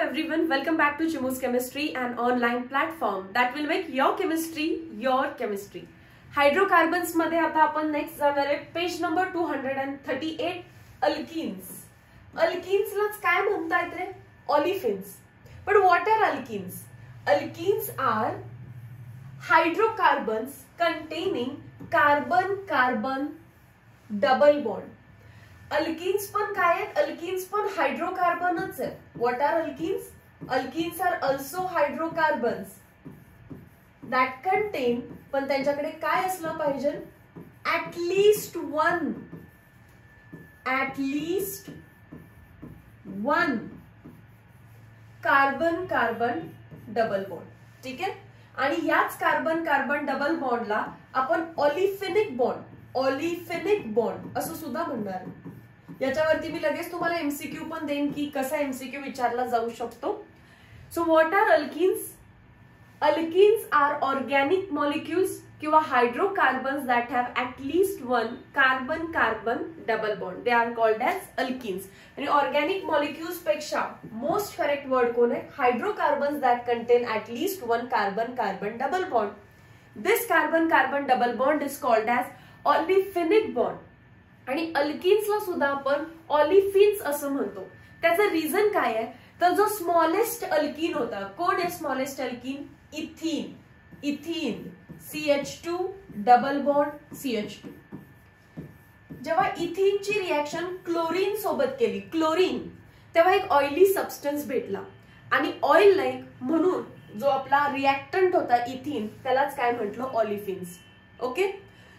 everyone, welcome back to Chimu's Chemistry, an online platform that will make your chemistry your chemistry. Hydrocarbons मध्ये आता आपण next जाणार आहे page number 238 alkynes. अल्किन्सलाच काय म्हणतात रे? ऑलिफिन्स. पण what are alkenes? Alkenes are hydrocarbons containing carbon carbon double bond. Alkenes पण काय आहेत? अल्किन्स पण हायड्रोकार्बनच आहेत. What are alkenes? Alkenes are also hydrocarbons that contain, पण त्यांच्याकडे काय असलं पाहिजे? At least one carbon carbon double bond. ठीक आहे. आणि याच कार्बन कार्बन डबल बॉन्डला आपण ऑलिफेनिक बॉन्ड असं सुद्धा म्हणणार. याच्यावरती मी लगेच तुम्हाला एमसीक्यू पण देईन की कसा एमसीक्यू विचारला जाऊ शकतो. So what are alkenes? Alkenes are organic molecules किंवा hydrocarbons that have at least one carbon carbon double bond. They are called as alkenes. आणि ऑर्गॅनिक मॉलिक्युल्स पेक्षा मोस्ट करेक्ट वर्ड कोण आहे? Hydrocarbons that contain at least one carbon carbon double bond. This carbon carbon double bond is called as olefinic bond. आणि अल्किन्सला सुद्धा आपण olefins असं म्हणतो. त्याचं रिझन काय आहे? तर जो स्मॉलेस्ट अल्किन होता, कोण आहे smallest alkene? Ethene. CH2 double bond CH2. जेव्हा इथीनची रिएक्शन क्लोरीन सोबत केली, तेव्हा एक ऑइली सबस्टन्स भेटला. आणि ऑइल लाईक म्हणून जो आपला रिएक्टंट होता इथीन, त्यालाच काय म्हटलं? ऑलिफिन्स. ओके.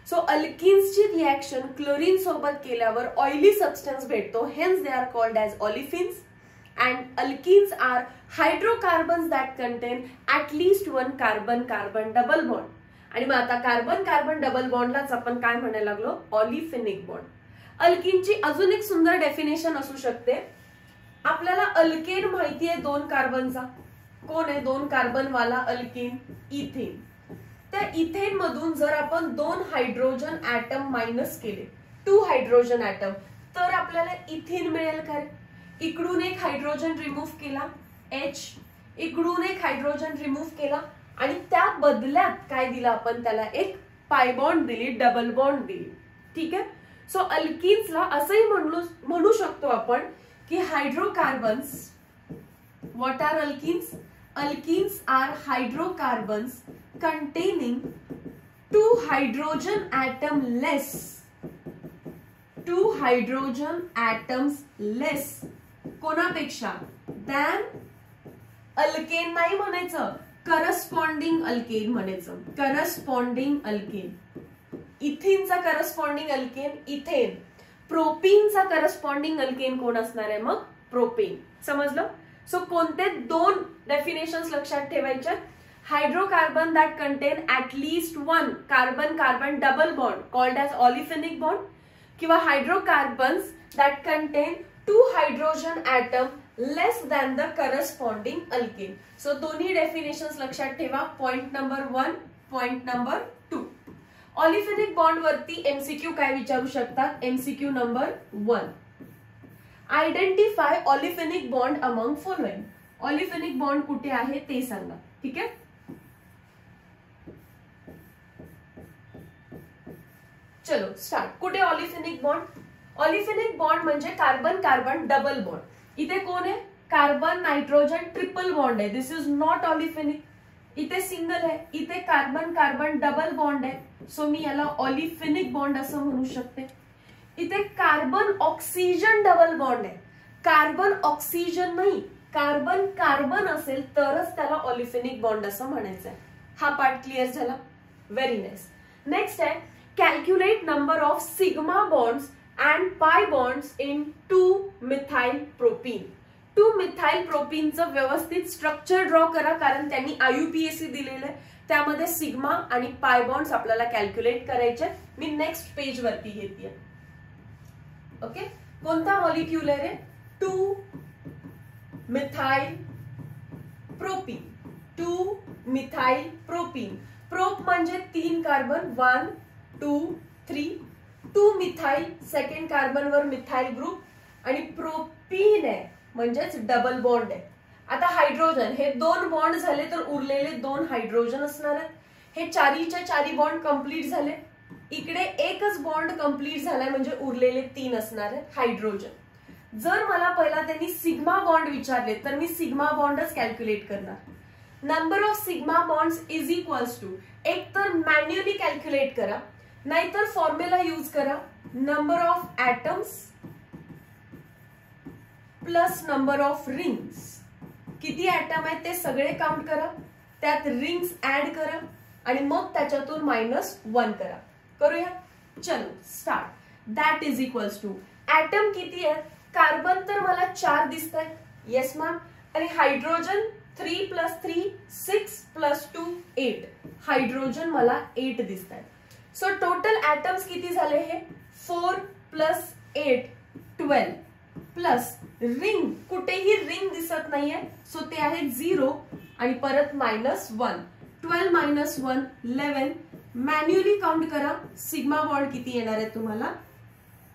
सो अल्किन्सची रिएक्शन क्लोरीन सोबत केल्यावर ऑइली सबस्टन्स भेटतो, hence they are called as olefins. And alkenes are hydrocarbons that contain at least one carbon carbon double bond. आणि मग आता कार्बन कार्बन डबल बॉन्डलाच आपण काय म्हणायला लागलो? ऑलिफेनिक बॉन्ड. अल्किनची अजून एक सुंदर डेफिनेशन असू शकते. आपल्याला अल्केन माहिती आहे 2 कार्बनचा. कोण आहे 2 कार्बन वाला अल्किन? इथेन. त्या इथेन मधून जर आपण 2 हायड्रोजन ऍटम मायनस केले, 2 हायड्रोजन ऍटम, तर आपल्याला इथेन मिळेल का? इकडून एक हायड्रोजन रिमूव्ह केला H, इकडून एक हायड्रोजन रिमूव्ह केला आणि त्या बदल्यात काय दिलं आपण? त्याला एक पाय बॉन्ड दिली, डबल बॉन्ड दिली. ठीक आहे. सो अल्किन्सला असंही म्हणू शकतो आपण की hydrocarbons. What are alkenes? Alkenes are hydrocarbons containing 2 hydrogen atoms less कोणापेक्षा? than अल्केन नाही म्हणायचं, करस्पॉन्डिंग अल्केन म्हणायचं. Corresponding alkane. इथेनचा करस्पॉन्डिंग अल्केन इथेन. प्रोपीनचा करस्पॉन्डिंग अल्केन कोण असणार आहे? मग प्रोपेन. समजलं? सो कोणते 2 डेफिनेशन्स लक्षात ठेवायच्या? Hydrocarbon that contain at least one carbon carbon double bond called as olefinic bond, किंवा hydrocarbons that contain 2 hydrogen atom less than the corresponding alkane. So दोन्ही डेफिनेशन्स लक्षात ठेवा. Point number 1, point number 2. Olefinic bond वरती MCQ काय विचारू शकतात? MCQ number 1. Identify olefinic bond among following. Olefinic bond कुठे आहे ते सांगा. ठीक आहे. चलो स्टार्ट. कुठे ऑलिफेनिक बॉन्ड? ऑलिफेनिक बॉन्ड म्हणजे कार्बन कार्बन डबल बॉन्ड. इथे कोण आहे? कार्बन नायट्रोजन ट्रिपल बॉन्ड आहे. दिस इज नॉट ऑलिफेनिक. इथे सिंगल आहे, इथे कार्बन कार्बन डबल बॉन्ड आहे. सो मी याला ऑलिफेनिक बॉन्ड असं म्हणू शकते. इथे कार्बन ऑक्सिजन डबल बॉन्ड आहे. कार्बन ऑक्सिजन नाही, कार्बन कार्बन असेल तरच त्याला ऑलिफेनिक बॉन्ड असं म्हणायचं आहे. हा पार्ट क्लिअर झाला? Very nice. नेक्स्ट आहे calculate number of sigma bonds and पाय bonds in 2 methyl propene. 2 methyl प्रोपीनचं व्यवस्थित स्ट्रक्चर ड्रॉ करा, कारण त्यांनी IUPAC दिलेलं आहे. त्यामध्ये सिग्मा आणि पाय बॉन्ड्स आपल्याला कॅल्क्युलेट करायचे. मी नेक्स्ट पेज वरती घेते. ओके. कोणता मॉलिक्यूल आहे रे? 2 methyl propene. 2 methyl propene. Prop म्हणजे 3 कार्बन, 1 2 3. 2 मिथाइल, सेकंड कार्बन वर मिथाइल ग्रुप. आणि प्रोपीन आहे म्हणजेच डबल बॉन्ड आहे. आता हायड्रोजन हे 2 बॉन्ड झाले तर उरलेले 2 हायड्रोजन असणार आहेत. हे चारीच्या चारी बॉन्ड कंप्लीट झाले. इकडे एकच बॉन्ड कंप्लीट झालाय म्हणजे उरलेले 3 असणार आहेत हायड्रोजन. जर मला पहिला त्यांनी सिग्मा बॉन्ड विचारले तर मी सिग्मा बॉन्डच कॅल्क्युलेट करणार. Number of sigma bonds is equals to, एक तर मॅन्युअली कॅल्क्युलेट करा नाहीतर फॉर्म्युला यूज करा, number of atoms plus number of rings. किती ऍटम आहेत ते सगळे काउंट करा, त्यात रिंग्स ऍड करा आणि मग त्याच्यातून -1 करा. करूया, चलो start. That is equals to atom किती आहेत, कार्बन तर मला 4 दिसत आहेत, येस मॅम, आणि हायड्रोजन 3 + 3 6 + 2 8, हायड्रोजन मला 8 दिसत आहेत. सो टोटल ऍटम्स किती झाले हे 4 + 8 12 प्लस रिंग, कुठेही रिंग दिसत नाहीये सो ते आहे 0 आणि परत -1, 12 - 1 11. मॅन्युअली काउंट करा, सिग्मा बॉन्ड किती येणार आहे तुम्हाला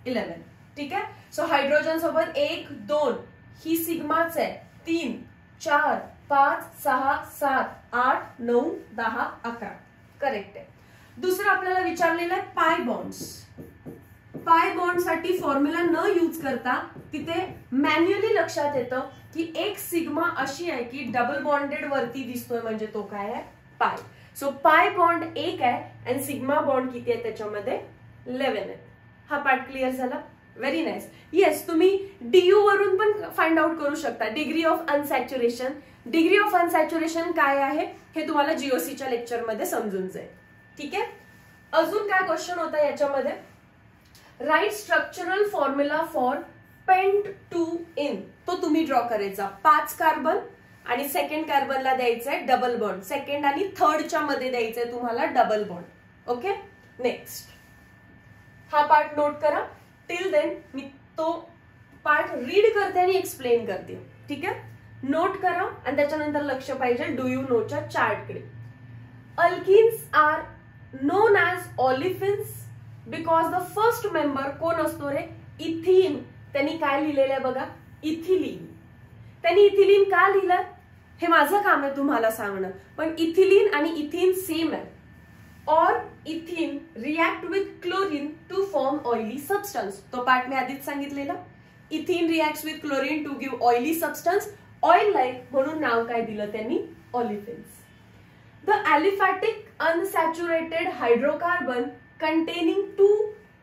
11. ठीक आहे. सो हायड्रोजन सोबत 1 2 ही सिग्माच आहे, 3 4 5 6 7 8 9 10 11 करेक्ट आहे. दुसरं आपल्याला विचारलेलं आहे पाय बॉन्ड्स. पाय बॉन्ड साठी फॉर्म्युला न यूज करता तिथे मॅन्युअली लक्षात येतं की एक सिग्मा अशी आहे की डबल बॉन्डेड वरती दिसतोय म्हणजे तो काय आहे पाय. सो पाय बॉन्ड 1 आहे आणि सिग्मा बॉन्ड किती आहे त्याच्यामध्ये 11 आहे. हा पार्ट क्लिअर झाला, व्हेरी नाईस. येस, तुम्ही डीयू वरून पण फाइंड आउट करू शकता, डिग्री ऑफ अनसॅच्युरेशन. डिग्री ऑफ अनसॅच्युरेशन काय आहे हे तुम्हाला जीओसीच्या लेक्चर मध्ये समजून जाईल. ठीक आहे. अजून काय क्वेश्चन होता याच्यामध्ये, write structural formula for pent 2 तो तुम्ही ड्रॉ करायचा. 5 कार्बन आणि सेकंड कार्बनला द्यायचंय डबल बॉन्ड, सेकंड आणि थर्डच्या मध्ये द्यायचंय तुम्हाला डबल बॉन्ड. ओके, नेक्स्ट हा पार्ट नोट करा. टिल देन मी तो पार्ट रीड करते आणि एक्सप्लेन करते. ठीक आहे, नोट करा आणि त्याच्यानंतर लक्ष पाहिजे डू यू नोच्या चार्टकडे. Alkenes are known as olefins because the first member कोण असतो रे, इथिन. त्यांनी काय लिहिलेलं आहे बघा, इथिलीन. त्यांनी इथिलीन का लिहिलं हे माझं काम आहे तुम्हाला सांगणं, पण इथिलीन आणि इथिन सेम आहे. और ethene react with chlorine to form oily substance. तो पार्ट मी आधीच सांगितलेला. Ethene reacts with chlorine to give oily substance, oil like म्हणून नाव काय दिलं त्यांनी olefins. The aliphatic unsaturated hydrocarbon containing 2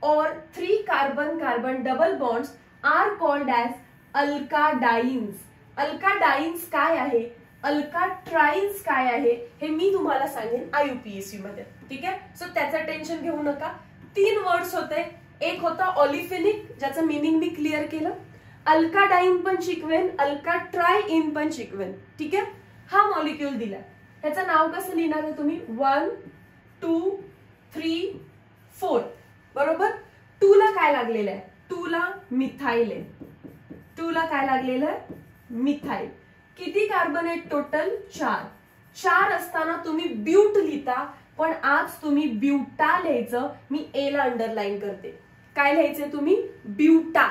or 3 carbon-carbon double bonds are called as alkadines. अल्काडाईन्स काय आहे, अल्काट्राईन्स काय आहे हे मी तुम्हाला सांगेन IUPAC मध्ये. ठीक आहे. सो त्याचं टेन्शन घेऊ नका. 3 वर्ड्स होते, एक होता ऑलिफिनिक ज्याचं मिनिंग मी क्लिअर केलं, अल्काडाईन पण शिकवेन, अल्काट्राईन पण शिकवेन. ठीक आहे. हा मॉलिक्यूल दिला, त्याचं नाव कसं लिहिणार आहे तुम्ही 1 2 3 4 बरोबर. 2 ला काय लागलेलं आहे, 2 ला मिथाइल आहे, 2 ला काय लागलेलं आहे मिथाइल. किती कार्बन आहेत टोटल 4. 4 असताना तुम्ही ब्यूट लिहिता, पण आज तुम्ही ब्यूटा लिहायचं. मी ए ला अंडरलाईन करते. काय लिहायचंय तुम्ही ब्यूटा.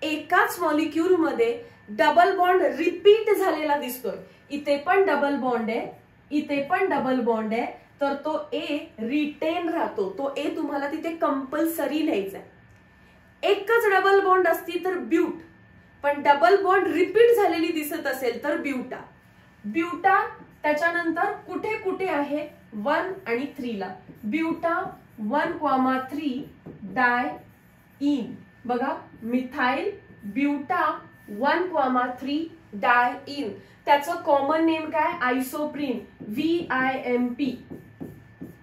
एकाच मॉलिक्यूल मध्ये डबल बॉन्ड रिपीट झालेला दिसतोय. इथे पण डबल बॉन्ड आहे, इथे पण डबल बॉन्ड आहे, तर तो ए रिटेन राहतो. तो ए तुम्हाला तिथे कंपल्सरी लिहायचा आहे. एकच डबल बॉन्ड असती तर ब्यूट, पण डबल बॉन्ड रिपीट झालेली दिसत असेल तर ब्यूटा. ब्यूटा त्याच्यानंतर कुठे कुठे आहे 1 आणि 3 ला. Buta 1,3 diene. बघा मिथाइल ब्यूटा 1,3 डाय इन. त्याचं कॉमन नेम काय आयसोप्रीन, VIMP.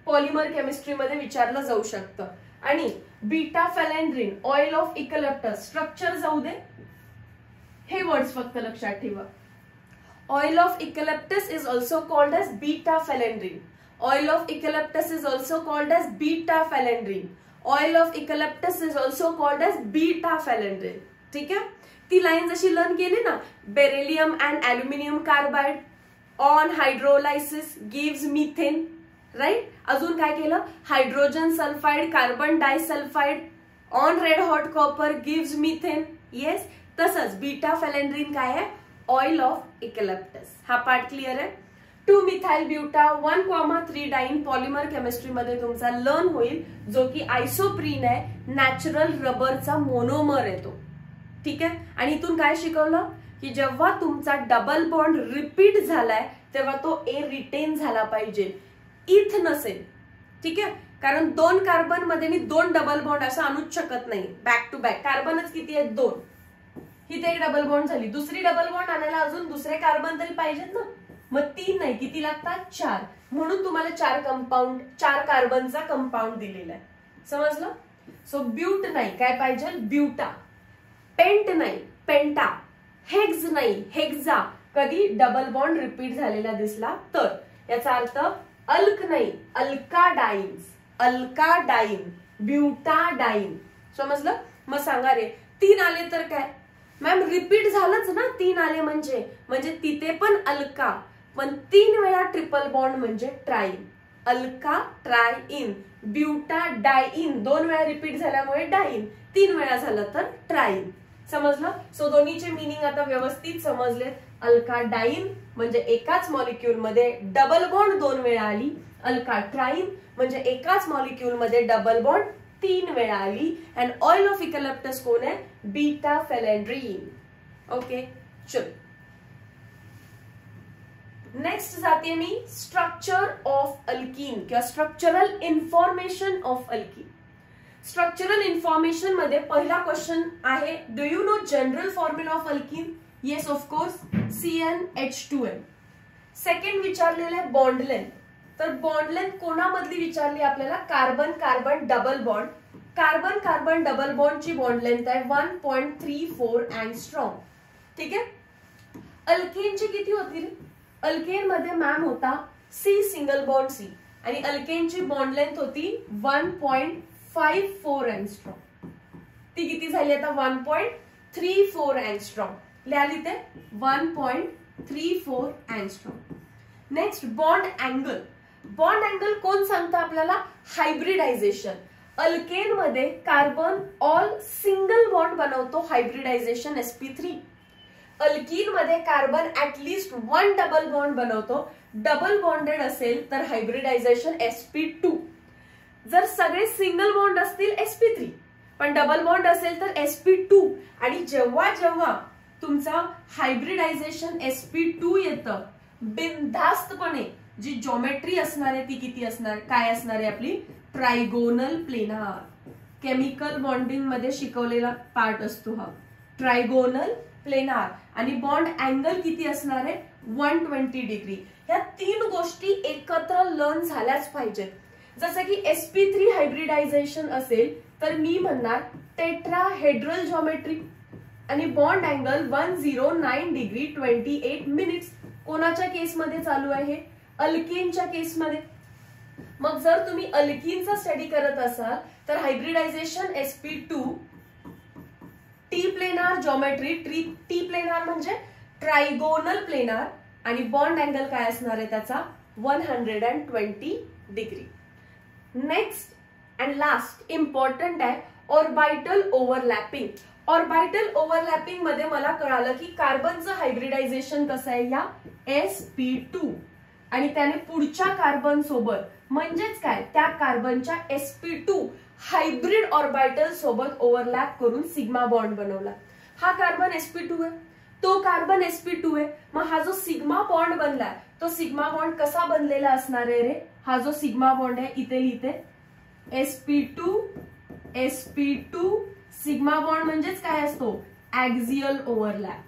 पॉलिमर केमिस्ट्री मध्ये विचारलं जाऊ शकतं. आणि beta phellandrene, oil of eucalyptus, structure जाऊ दे, हे वर्ड्स फक्त लक्षात ठेवा. Oil of eucalyptus is also called as beta phellandrene. Oil of eucalyptus is also called as beta phellandrene. Oil of eucalyptus is also called as beta phellandrene. ठीक आहे. ती line जशी लर्न केली ना, beryllium and aluminium carbide on hydrolysis gives methane. Right. अजून काय केलं, hydrogen sulphide carbon disulphide on red hot copper gives methane. Yes. तसंच बीटा फॅलेंड्रिन काय आहे, ऑइल ऑफ इकॅलिप्टस. हा पार्ट क्लिअर आहे. 2 मिथाइल ब्युटा 1,3 डाईन पॉलिमर केमिस्ट्री मध्ये तुमचा लर्न होईल, जो की आयसोप्रीन आहे, नॅचरल रबरचा मोनोमर येतो. ठीक आहे. आणि इथून काय शिकवलं की जेव्हा तुमचा डबल बॉन्ड रिपीट झालाय तेव्हा तो ए रिटेन झाला पाहिजे, इथ नसेल. ठीक आहे. कारण 2 कार्बन मध्ये मी 2 डबल बॉन्ड असं आणूच शकत नाही बॅक टू बॅक. कार्बनच किती आहेत? 2. ही ते एक डबल बॉन्ड झाली. दुसरी डबल बॉन्ड आणायला अजून दुसरे कार्बन तरी पाहिजेत ना. मग 3 नाही, किती लागतात? 4. म्हणून तुम्हाला 4 कार्बनचा कंपाऊंड दिलेला आहे. समजलं? सो ब्यूट नाही, काय पाहिजे? ब्युटा. पेंट नाही, पेंटा. हेक्स नाही, हेक्झा. कधी डबल बॉन्ड रिपीट झालेला दिसला तर. याचा अर्थ अल्क नाही, अल्काडाईन्स. अल्काडाईन, ब्युटाडाईन. समजलं? मग सांगा रे, 3 आले तर काय? मॅम रिपीट झालंच ना, 3 आले म्हणजे तिथे पण अल्का, पण 3 वेळा ट्रिपल बॉन्ड म्हणजे ट्राईन. अल्का ट्राईन. ब्युटाडाईन 2 वेळा रिपीट झाल्यामुळे डाईन, 3 वेळा झालं तर ट्राईन. समजलं? सो दोन्हीचे मीनिंग आता व्यवस्थित समजलेत. अल्काडाईन म्हणजे एकाच मॉलिक्यूल मध्ये डबल बॉन्ड 2 वेळा आली. अल्काट्राईन म्हणजे एकाच मॉलिक्यूल मध्ये डबल बॉन्ड 3 वेळा आली. अँड ऑइल ऑफ इकॅलिप्टस कोण आहे? Beta phellandrene. ओके, चल नेक्स्ट जाते मी स्ट्रक्चर ऑफ अल्कीन किंवा structural information of alkene. Structural information मध्ये पहिला क्वेश्चन आहे, do you know general formula of alkene? Yes of course, CnH2n. Second विचारलेलं आहे बॉन्ड लेंथ. तर बॉन्ड लेंथ कोणामधली विचारली आपल्याला? Carbon carbon double bond. Carbon carbon double बॉन्डची बॉन्ड लेंथ आहे 1.34 अँगस्ट्रॉम. ठीक आहे. अल्केनची किती होती? अल्केन मध्ये मॅम होता C सिंगल बॉन्ड C आणि अल्केनची बॉन्ड लेंथ होती 1.54 अँगस्ट्रॉम. ती किती झाली आता? 1.34 अँगस्ट्रॉम. लिहाली ते 1.34 angstrom. Next bond angle. Bond angle कोण सांगतं आपल्याला? हायब्रिडायझेशन. अल्केन मध्ये कार्बन ऑल सिंगल बॉन्ड बनवतो, हायब्रिडायझेशन sp3. अल्कीन मध्ये कार्बन ऍटलिस्ट 1 डबल बॉन्ड बनवतो. डबल बॉन्डेड असेल तर हायब्रिडायझेशन sp2. जर सगळे सिंगल बॉन्ड असतील sp3, पण डबल बॉन्ड असेल तर sp2. आणि जेव्हा जेव्हा तुमचा हायब्रिडायझेशन sp2 येतं, बिनधास्तपणे जी ज्योमेट्री असणार आहे ती किती असणार? काय असणार आहे आपली? Trigonal planar. केमिकल बॉन्डिंग मध्ये शिकवलेला पार्ट असतो हा, ट्रायगोनल प्लेनार. आणि बॉन्ड अँगल किती असणार आहे? 120 डिग्री. ह्या 3 गोष्टी एकत्र लर्न झाल्याच पाहिजेत. जसं की sp3 हायब्रिडायझेशन असेल तर मी म्हणणार टेट्राहेड्रल ज्योमेट्री आणि बॉन्ड अँगल 109 डिग्री 28 मिनिट्स. कोणाच्या केसमध्ये चालू आहे? अल्केनच्या केसमध्ये. मग जर तुम्ही अल्कीनचा स्टडी करत असाल तर hybridisation sp2 T planar geometry. T planar म्हणजे ट्रायगोनल प्लेनार आणि बॉन्ड अँगल काय असणार आहे त्याचा? 120 degree. Next and last important आहे ऑर्बिटल ओव्हरलॅपिंग. ऑर्बिटल ओव्हरलॅपिंग मध्ये मला कळालं की कार्बनचं हायब्रिडायझेशन कसं आहे? या sp2 आणि त्याने पुढच्या कार्बन सोबत म्हणजेच काय त्या कार्बनच्या sp2 हायब्रिड ऑर्बिटल सोबत ओव्हरलॅप करून सिग्मा बॉन्ड बनवला. हा कार्बन sp2 आहे, तो कार्बन sp2 आहे. मग हा जो सिग्मा बॉन्ड बनलाय तो सिग्मा बॉन्ड कसा बनलेला असणार आहे रे? हा जो सिग्मा बॉन्ड आहे इथे लिहिते sp2 सिग्मा बॉन्ड म्हणजेच काय असतो? Axial overlap.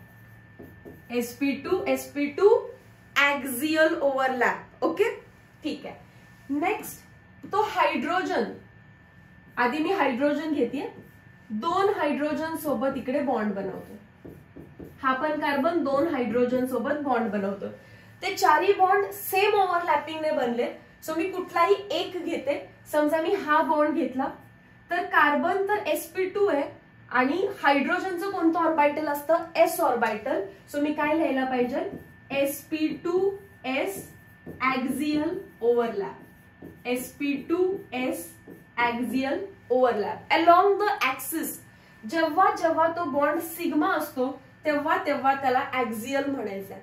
sp2 axial overlap. Okay, ठीक आहे. नेक्स्ट तो हायड्रोजन. आधी मी हायड्रोजन घेते, 2 हायड्रोजन सोबत इकडे बॉन्ड बनवतो. हा पण कार्बन 2 हायड्रोजन सोबत बॉन्ड बनवतो. ते 4ही बॉन्ड सेम ओव्हरलॅपिंगने बनले. सो मी कुठलाही एक घेते. समजा मी हा बॉन्ड घेतला तर कार्बन तर sp2 आहे आणि हायड्रोजनचं कोणतं ऑर्बिटल असतं? s orbital. सो मी काय लिहायला पाहिजे? sp2s axial overlap. sp2s axial overlap along the axis. जेव्हा जेव्हा तो बॉन्ड सिग्मा असतो तेव्हा त्याला ऍक्सियल म्हणायचंय.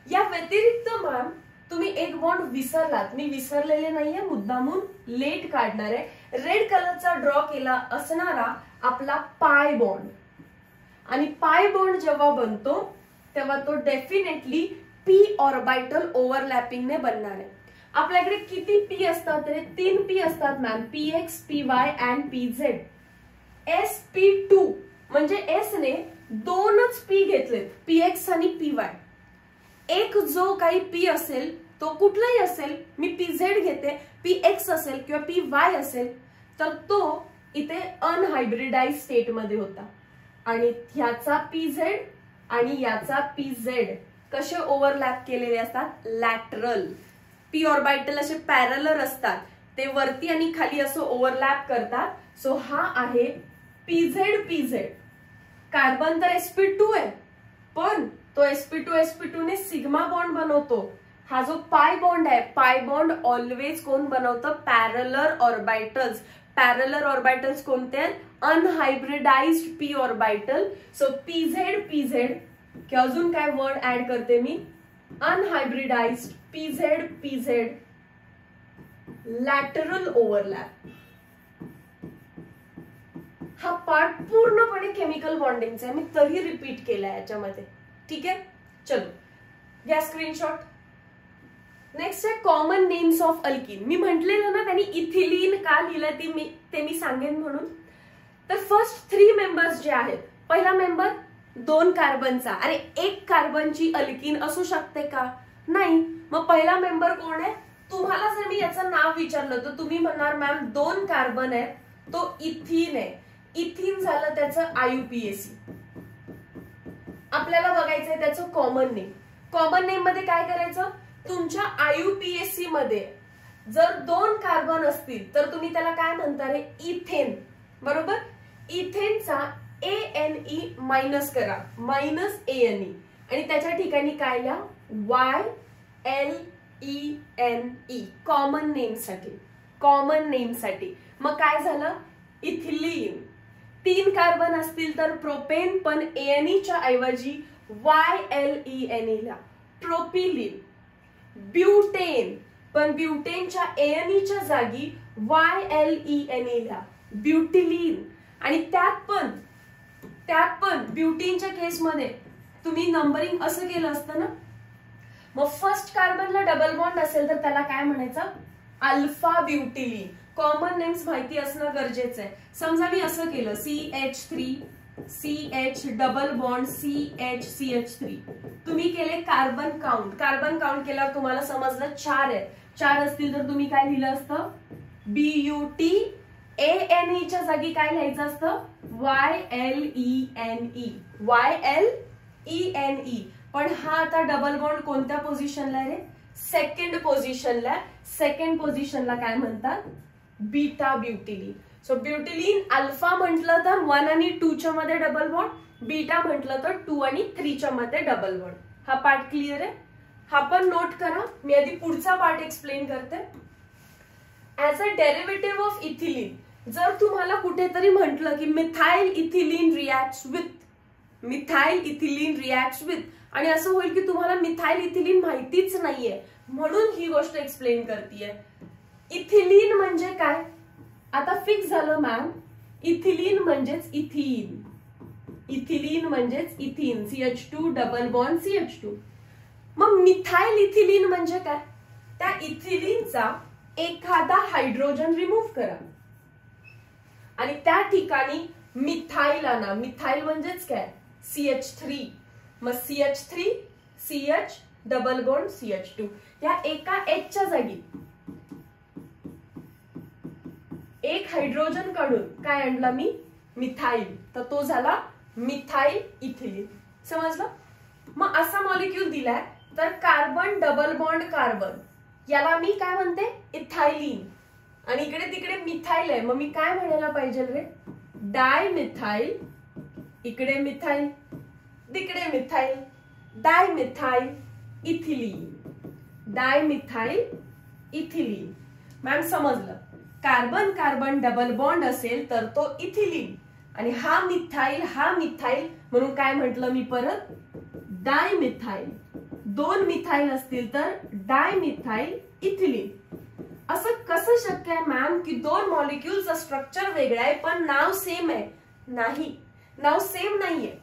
या व्यतिरिक्त मॅम तुम्ही एक बॉन्ड विसरलात, मी विसरलेले नाहीये, मुद्दामून लेट काढणार आहे. रेड कलरचा ड्रॉ केला असणारा आपला पाय बॉन्ड, आणि पाय बॉन्ड जेव्हा बनतो तेव्हा तो डेफिनेटली पी ऑर्बिटल ओव्हरलॅपिंगने बनणार आहे. आपल्याकडे किती पी असतात रे? 3 पी असतात ma'am, px, py and pz. sp2 म्हणजे एस ने 2च पी घेतलेत, पीएक्स आणि पीवाय. एक जो काही पी असेल तो कुठलाही असेल, मी पीझेड घेते, पीएक्स असेल किंवा पीवाय असेल, तर तो इथे अनहायब्रिडाइज स्टेट मध्ये होता. आणि ह्याचा पीझेड आणि याचा पीझेड कसे ओव्हरलॅप केलेले असतात? लॅटरल. पी ऑर्बिटल असे पॅरलर असतात, ते वरती आणि खाली असं ओव्हरलॅप करतात. सो हा आहे पीझेड. कार्बन तर sp2 आहे, पण तो sp2 ने सिग्मा बॉन्ड बनवतो. हा जो पाय बॉन्ड आहे, पाय बॉन्ड ऑलवेज कोण बनवतं? Parallel orbitals. पॅरलर ऑर्बिटल्स कोणते आहेत? अनहायब्रिडाइज्ड पी ऑर्बिटल. सो पीझेड किंवा अजून काय वर्ड ऍड करते मी? अनहायब्रिडाइज्ड पीझेड लॅटरल ओव्हरलॅप. हा पार्ट पूर्णपणे केमिकल बॉन्डिंगचा आहे, मी तरी रिपीट केलाय याच्यामध्ये. ठीक आहे, चलो घ्या स्क्रीनशॉट. नेक्स्ट आहे कॉमन नेम्स ऑफ अल्कीन. मी म्हटलेलं ना त्यांनी इथिलीन का लिहिलं ते मी सांगेन म्हणून. तर फर्स्ट 3 मेंबर्स जे आहेत, पहिला मेंबर 2 कार्बनचा. अरे 1 कार्बनची अल्कीन असू शकते का? नाही. मग पहिला मेंबर कोण आहे? तुम्हाला जर मी याचं नाव विचारलं तर तुम्ही म्हणणार मॅम 2 कार्बन आहे, तो इथीन आहे. इथीन झालं त्याचं IUPAC. आपल्याला बघायचंय त्याचं कॉमन नेम. कॉमन नेम मध्ये काय करायचं? तुमच्या IUPAC मध्ये जर 2 कार्बन असतील तर तुम्ही त्याला काय म्हणता रे? इथेन. बरोबर. इथेनचा ANE मायनस करा, -ANE, आणि त्याच्या ठिकाणी काय लिहा? YLENE. कॉमन नेम साठी. मग काय झालं? इथिलीन. 3 कार्बन असतील तर प्रोपेन, पण ANEच्या ऐवजी YLENE ला. प्रोपिलीन. ब्युटेन, पण ब्युटेनच्या ANEच्या जागी YLENE ला. ब्युटिलीन. आणि त्यात पण ब्युटीनच्या केसमध्ये तुम्ही नंबरिंग असं केलं असतं ना. मग फर्स्ट कार्बनला डबल बॉन्ड असेल तर त्याला काय म्हणायचं? Alpha butylene. कॉमन नेम्स माहिती असणं गरजेचं आहे. समजा मी असं केलं CH3 CH double bond CH. तुम्ही केले कार्बन काउंट केल्यावर तुम्हाला समजलं 4 आहे. 4 असतील तर तुम्ही काय लिहिलं असतं? BUT. ANEच्या जागी काय लिहायचं असतं? YLENE. पण हा आता डबल बॉन्ड कोणत्या पोझिशनला आहे रे? सेकंड पोझिशनला. सेकंड पोझिशनला काय म्हणतात? Beta butylene. So butylene alpha म्हटलं तर 1 आणि 2 च्या मध्ये डबल बॉन्ड, बीटा म्हटलं तर 2 आणि 3 च्या मध्ये डबल बॉन्ड. हा पार्ट क्लिअर आहे? हा पण नोट करा. मी आधी पुढचा पार्ट एक्सप्लेन करते. As a derivative of ethylene, जर तुम्हाला कुठेतरी म्हटलं की मिथाइल इथिलीन रिॲक्ट्स विथ, आणि असं होईल की तुम्हाला मिथाइल इथिलीन माहितीच नाहीये, म्हणून ही गोष्ट एक्सप्लेन करतेय. इथिलीन म्हणजे काय? आता फिक्स झालं मॅम. इथिलीन म्हणजेच ethene. CH2 double bond CH2. मग मिथाइल इथिलीन म्हणजे काय? त्या इथिलीनचा एखादा हायड्रोजन रिमूव्ह करा आणि त्या ठिकाणी मिथाइल आणा. मिथाइल म्हणजेच काय? CH3. मग CH3 CH double bond CH2. या एका H च्या जागी एक हायड्रोजन काढून काय आणला मी? मिथाइल. तर तो झाला मिथाइल इथिलीन. समजलं? मग असा मॉलिक्यूल दिलाय तर कार्बन डबल बॉन्ड कार्बन, याला मी काय म्हणते? इथायलीन. आणि इकडे तिकडे मिथाइल आहे, मग मी काय म्हणायला पाहिजे रे? डायमिथाइल. इकडे मिथाइल, तिकडे मिथाइल, डायमिथाइल इथिलीन. मॅम समजलं? कार्बन कार्बन डबल बॉन्ड असेल तर तो इथिलीन, आणि हा मिथाईल म्हणून काय म्हटलं मी परत, डायमिथाईल. 2 मिथाईल असतील तर डायमिथाईल इथिलीन. असं कसं शक्य आहे मॅम की 2 मॉलिक्युलचं स्ट्रक्चर वेगळं आहे पण नाव सेम आहे? नाही, नाव सेम नाहीये.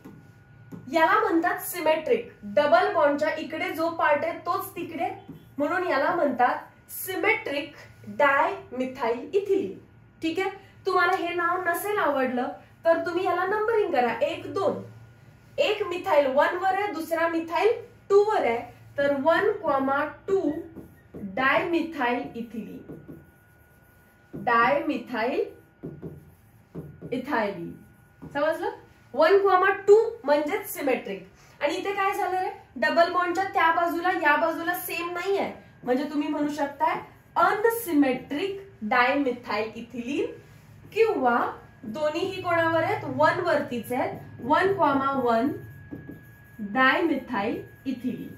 याला म्हणतात सिमेट्रिक. डबल बॉन्डच्या इकडे जो पार्ट आहे तोच तिकडे, म्हणून याला म्हणतात सिमेट्रिक डायमिथाईल इथिलीन. ठीक आहे. तुम्हाला हे नाव नसेल आवडलं तर तुम्ही याला नंबरिंग करा 1, 2. एक मिथाईल 1 वर आहे, दुसरा मिथाईल 2 वर आहे, तर 1,2 डायमिथाईल इथिलीन. डायमिथाईल इथायलीन. समजलं? 1,2 म्हणजेच सिमेट्रिक. आणि इथे काय झालं रे, डबल बॉन्डच्या त्या बाजूला या बाजूला सेम नाही आहे, म्हणजे तुम्ही म्हणू शकताय अनसिमेट्रिक डायमिथाईल इथिलीन, किंवा दोन्हीही कोणावर आहेत, 1 वरतीच आहेत, 1,1 डायमिथाईल इथिलीन.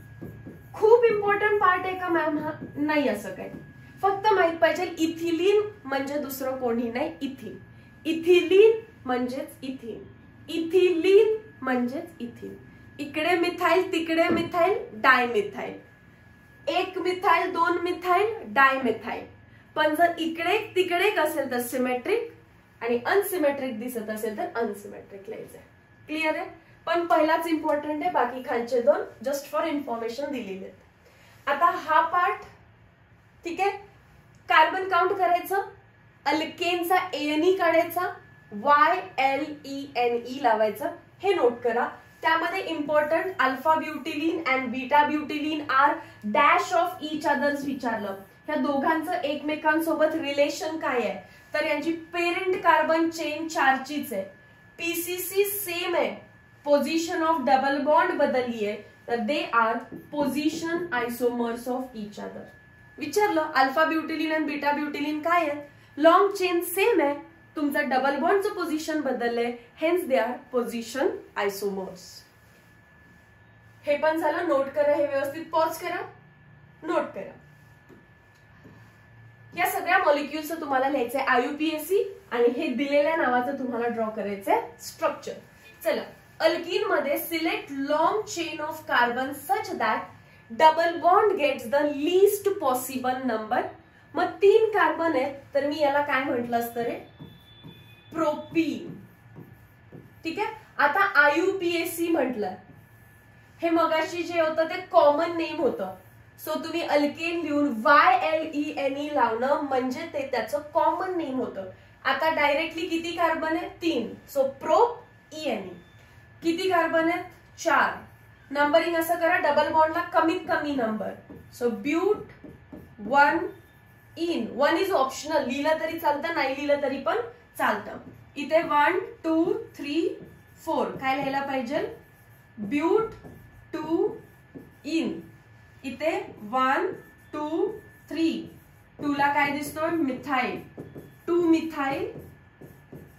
खूप इम्पॉर्टंट पार्ट आहे का मॅम हा? नाही असं काही. फक्त माहित पाहिजे इथिलीन म्हणजे दुसरं कोणी नाही, इथिन. इथिलीन म्हणजेच इथिन. इथिलीन म्हणजेच इथिन. इकडे मिथाईल तिकडे methyl, dimethyl. 1 methyl 2 methyl, dimethyl. पण जर इकडे तिकडे असेल तर सिमेट्रिक, आणि अनसिमेट्रिक दिसत असेल तर अनसिमेट्रिक लिहायचं. क्लिअर आहे? पण पहिलाच इम्पॉर्टंट आहे, बाकी खालचे 2 जस्ट फॉर इन्फॉर्मेशन दिलेले आहेत. आता हा पार्ट ठीक आहे. कार्बन काउंट करायचं, अल्केनचा एनई काढायचा, YLENE लावायचं. हे नोट करा. त्यामध्ये important alpha butylene and beta butylene are dash of each others विचारलं. ह्या दोघांचं एकमेकांसोबत रिलेशन काय आहे, तर यांची पेरेंट कार्बन चेन 4चीच आहे. पीसीसी सेम आहे, पोझिशन ऑफ डबल बॉन्ड बदलली आहे, तर they are position isomers of each other. विचारलं अल्फा ब्युटिलीन आणि बीटा ब्युटिलीन काय आहे, लॉंग चेन सेम आहे, तुमचं डबल बॉन्डचं पोझिशन बदललंय, hence they are position isomers. हे पण झालं. नोट करा, हे व्यवस्थित पॉज करा, नोट करा. या सगळ्या मॉलिक्युल्सचं तुम्हाला लिहायचंय IUPAC, आणि हे दिलेल्या नावाचं तुम्हाला ड्रॉ करायचंय स्ट्रक्चर. चला, अल्कीन मध्ये select long chain of carbon such that double bond gets the least possible number. मग 3 कार्बन आहेत, तर मी याला काय म्हटलं असतं रे, प्रोपीन. ठीक आहे. आता IUPAC म्हटलं, हे मगाशी जे होतं ते कॉमन नेम होतं, सो तुम्ही अल्केन लिहून YLENE लावणं म्हणजे ते त्याचं कॉमन नेम होतं. आता डायरेक्टली किती कार्बन आहे, 3, सो प्रोप ENE. किती कार्बन आहेत, 4. नंबरिंग असं करा, डबल बॉन्डला कमीत कमी number, so but 1 ene. 1 is optional, लिहिलं तरी चालतं, नाही लिहिलं तरी पण चालतं. इथे 1 2 3 4 काय लिहायला पाहिजे, ब्यूट 2 इन. इथे 1 2 3, 2 ला काय दिसतोय, मिथाईल, 2 मिथाईल.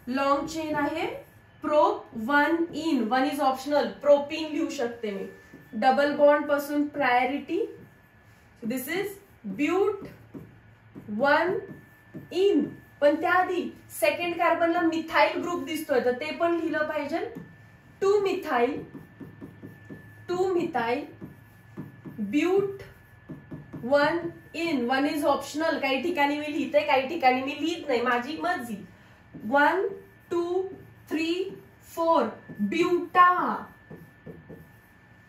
लॉंग चेन आहे, prop 1 ene. 1 is optional, propene लिहू शकते मी. डबल बॉन्ड पासून priority, this is but 1 ene. पण त्याआधी सेकंड कार्बनला मिथाईल ग्रुप दिसतोय, तर ते पण लिहिलं पाहिजे, 2 methyl, 2 methyl, but 1 ene. 1 is optional. काही ठिकाणी मी लिहिते, काही ठिकाणी मी लिहित नाही, माझी मर्जी. 1 2 3 4 ब्यूटा.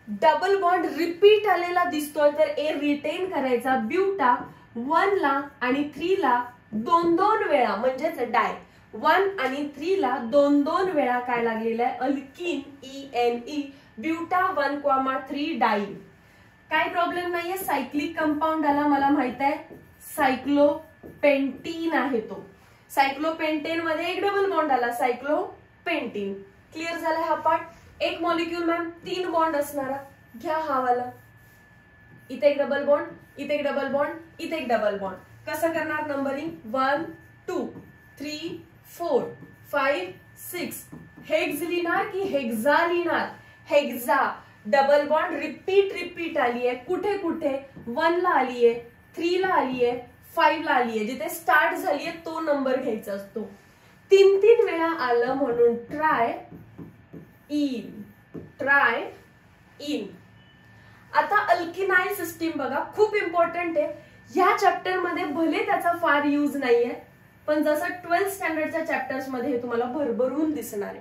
डबल बॉन्ड रिपीट आलेला दिसतोय, तर ए रिटेन करायचा. ब्यूटा 1 ला आणि 3 ला 2-2 वेळा, म्हणजेच डाय. 1 आणि 3 ला 2-2 वेळा काय लागलेला आहे, अल्कीन ENE. Buta 1,3 dine. काय प्रॉब्लेम नाहीये. सायक्लिक कंपाऊंड आला, मला माहित आहे, सायक्लोपेंटीन आहे तो. सायक्लोपेंटेन मध्ये एक डबल बॉन्ड आला, सायक्लोपेंटीन. क्लिअर झाला हा पार्ट. एक मॉलिक्यूल मॅम 3 बॉन्ड असणारा, घ्या हा वाला. इथे एक डबल बॉन्ड, इथे एक डबल बॉन्ड, इथे एक डबल बॉन्ड. कसं करणार नंबरिंग, 1 2 3 4 5 6. हेक्स लिहिणार की हेक्झा लिहिणार, हेक्झा. डबल बॉन्ड रिपीट आली आहे, कुठे कुठे, 1 ला आली आहे, 3 ला आली आहे, 5 ला आली आहे. जिथे स्टार्ट झाली आहे तो नंबर घ्यायचा असतो. तीन वेळा आलं म्हणून ट्राय इन, ट्राय इन. आता अल्किनाइल सिस्टीम बघा, खूप इम्पॉर्टंट आहे. या चॅप्टर मध्ये भले त्याचा फार यूज नाहीये, पण जसं 12th स्टँडर्डच्या चॅप्टर्स मध्ये हे तुम्हाला भरभरून दिसणार आहे.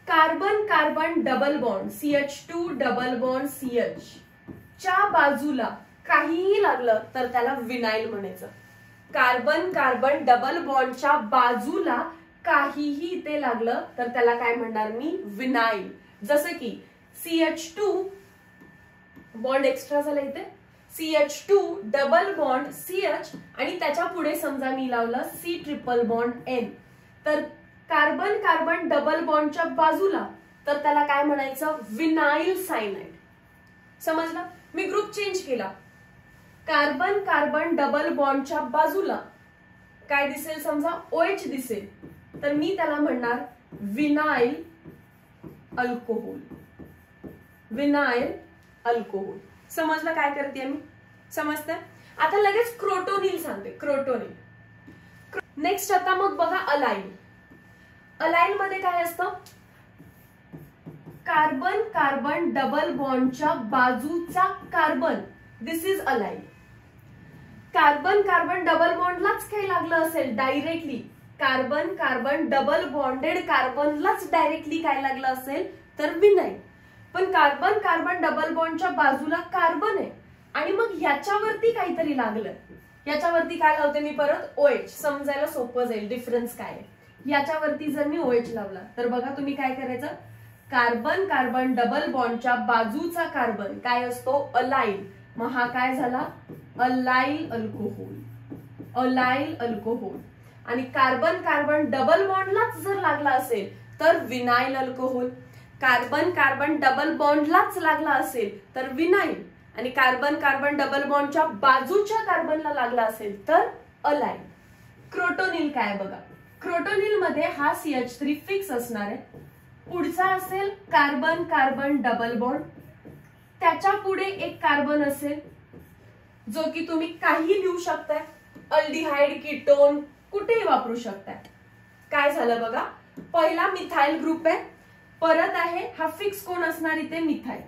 Carbon carbon double bond CH2 double bond CH च्या बाजूला काहीही लागलं तर त्याला विनाइल म्हणायचं. कार्बन कार्बन डबल बॉन्डच्या बाजूला काहीही इथे लागलं तर त्याला काय म्हणणार मी? विनाइल. जसं की CH2 बॉन्ड एक्स्ट्रा झाला इथे, CH2 डबल बॉन्ड CH आणि त्याच्या पुढे समजा मी लावलं C ट्रिपल बॉन्ड N, तर कार्बन कार्बन डबल बॉन्डच्या बाजूला तर त्याला काय म्हणायचं? Vinyl cyanide. समजलं? मी ग्रुप चेंज केला. कार्बन कार्बन डबल बॉन्डच्या बाजूला काय दिसेल? समजा OH दिसेल, तर मी त्याला म्हणणार विनाइल अल्कोहोल. Vinyl alcohol. समजलं काय करते मी? समजतंय? आता लगेच क्रोटोनिल सांगते. क्रोटोनिल. नेक्स्ट आता मग बघा अलाइन. अलाइन मध्ये काय असतं? कार्बन कार्बन डबल बॉन्डच्या बाजूचा carbon, this is allyl. Carbon carbon double बॉन्डलाच काही लागलं असेल directly, carbon carbon double bonded कार्बनलाच डायरेक्टली काय लागलं असेल तर विनाइल. पण कार्बन कार्बन डबल बॉन्डच्या बाजूला कार्बन आहे आणि मग याच्यावरती काहीतरी लागलं. याच्यावरती काय लावते मी परत? OH. समजायला सोपं जाईल डिफरन्स काय आहे. याच्यावरती जर मी OH लावला तर बघा तुम्ही काय करायचं? कार्बन कार्बन डबल बॉन्डच्या बाजूचा कार्बन काय असतो? अलाइल. मग हा काय झाला? Allyl alcohol. Allyl alcohol. आणि कार्बन कार्बन डबल बॉन्डलाच जर लागला असेल तर vinyl alcohol. Carbon carbon double बॉन्डलाच लागला असेल तर विनाइल. आणि कार्बन कार्बन डबल बॉन्डच्या बाजूच्या कार्बनला लागला असेल तर अलाइन. क्रोटोनिल काय बघा? क्रोटोनिल मध्ये हा CH3 फिक्स असणार आहे. पुढचा असेल कार्बन कार्बन डबल बॉन्ड, त्याच्या पुढे एक कार्बन असेल जो की तुम्ही काही लिहू शकताय, अल्डिहाइड कीटोन कुठेही वापरू शकताय. काय झालं बघा? पहिला मिथाइल ग्रुप आहे, परत आहे हा फिक्स कोण असणार इथे? मिथाइल.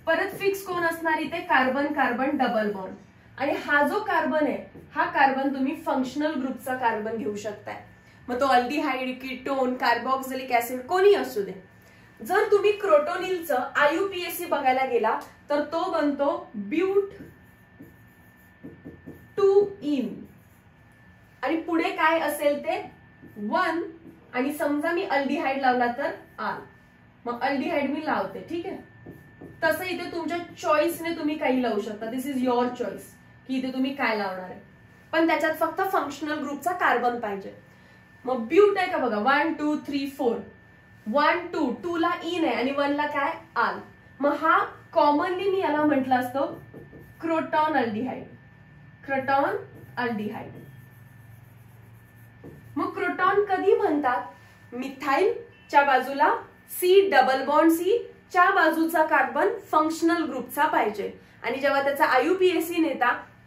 परत फिक्स कोण असणार इथे? Carbon carbon double bond. आणि हा जो कार्बन आहे हा कार्बन तुम्ही फंक्शनल ग्रुपचा कार्बन घेऊ शकताय. मग तो अल्डिहाइड कीटोन कार्बोक्सिलिक ऍसिड कोणी असू दे. जर तुम्ही क्रोटोनिलचं IUPAC बघायला गेला तर तो बनतो ब्यूट 2 इन आणि पुढे काय असेल ते 1 आणि समजा मी अल्डिहाइड लावला तर आर. मग अल्डिहाइड मी लावते, ठीक आहे. तसं इथे तुमच्या चॉईसने तुम्ही काही लावू शकता. दिस इज युअर चॉईस की इथे तुम्ही काय लावणार आहे, पण त्याच्यात फक्त फंक्शनल ग्रुपचा कार्बन पाहिजे. मग ब्यूट आहे का बघा? 1 2 3 4. 1 2 2 ला इन आहे आणि 1 ला काय? आल. मग हा कॉमनली मी याला म्हटलं असतं क्रोटॉन अल्डिहाइड. Croton aldehyde. मग क्रोटॉन कधी म्हणतात? मिथाइलच्या बाजूला C डबल बॉन्ड C च्या बाजूचा कार्बन फंक्शनल ग्रुपचा पाहिजे. आणि जेव्हा त्याचा IUPAC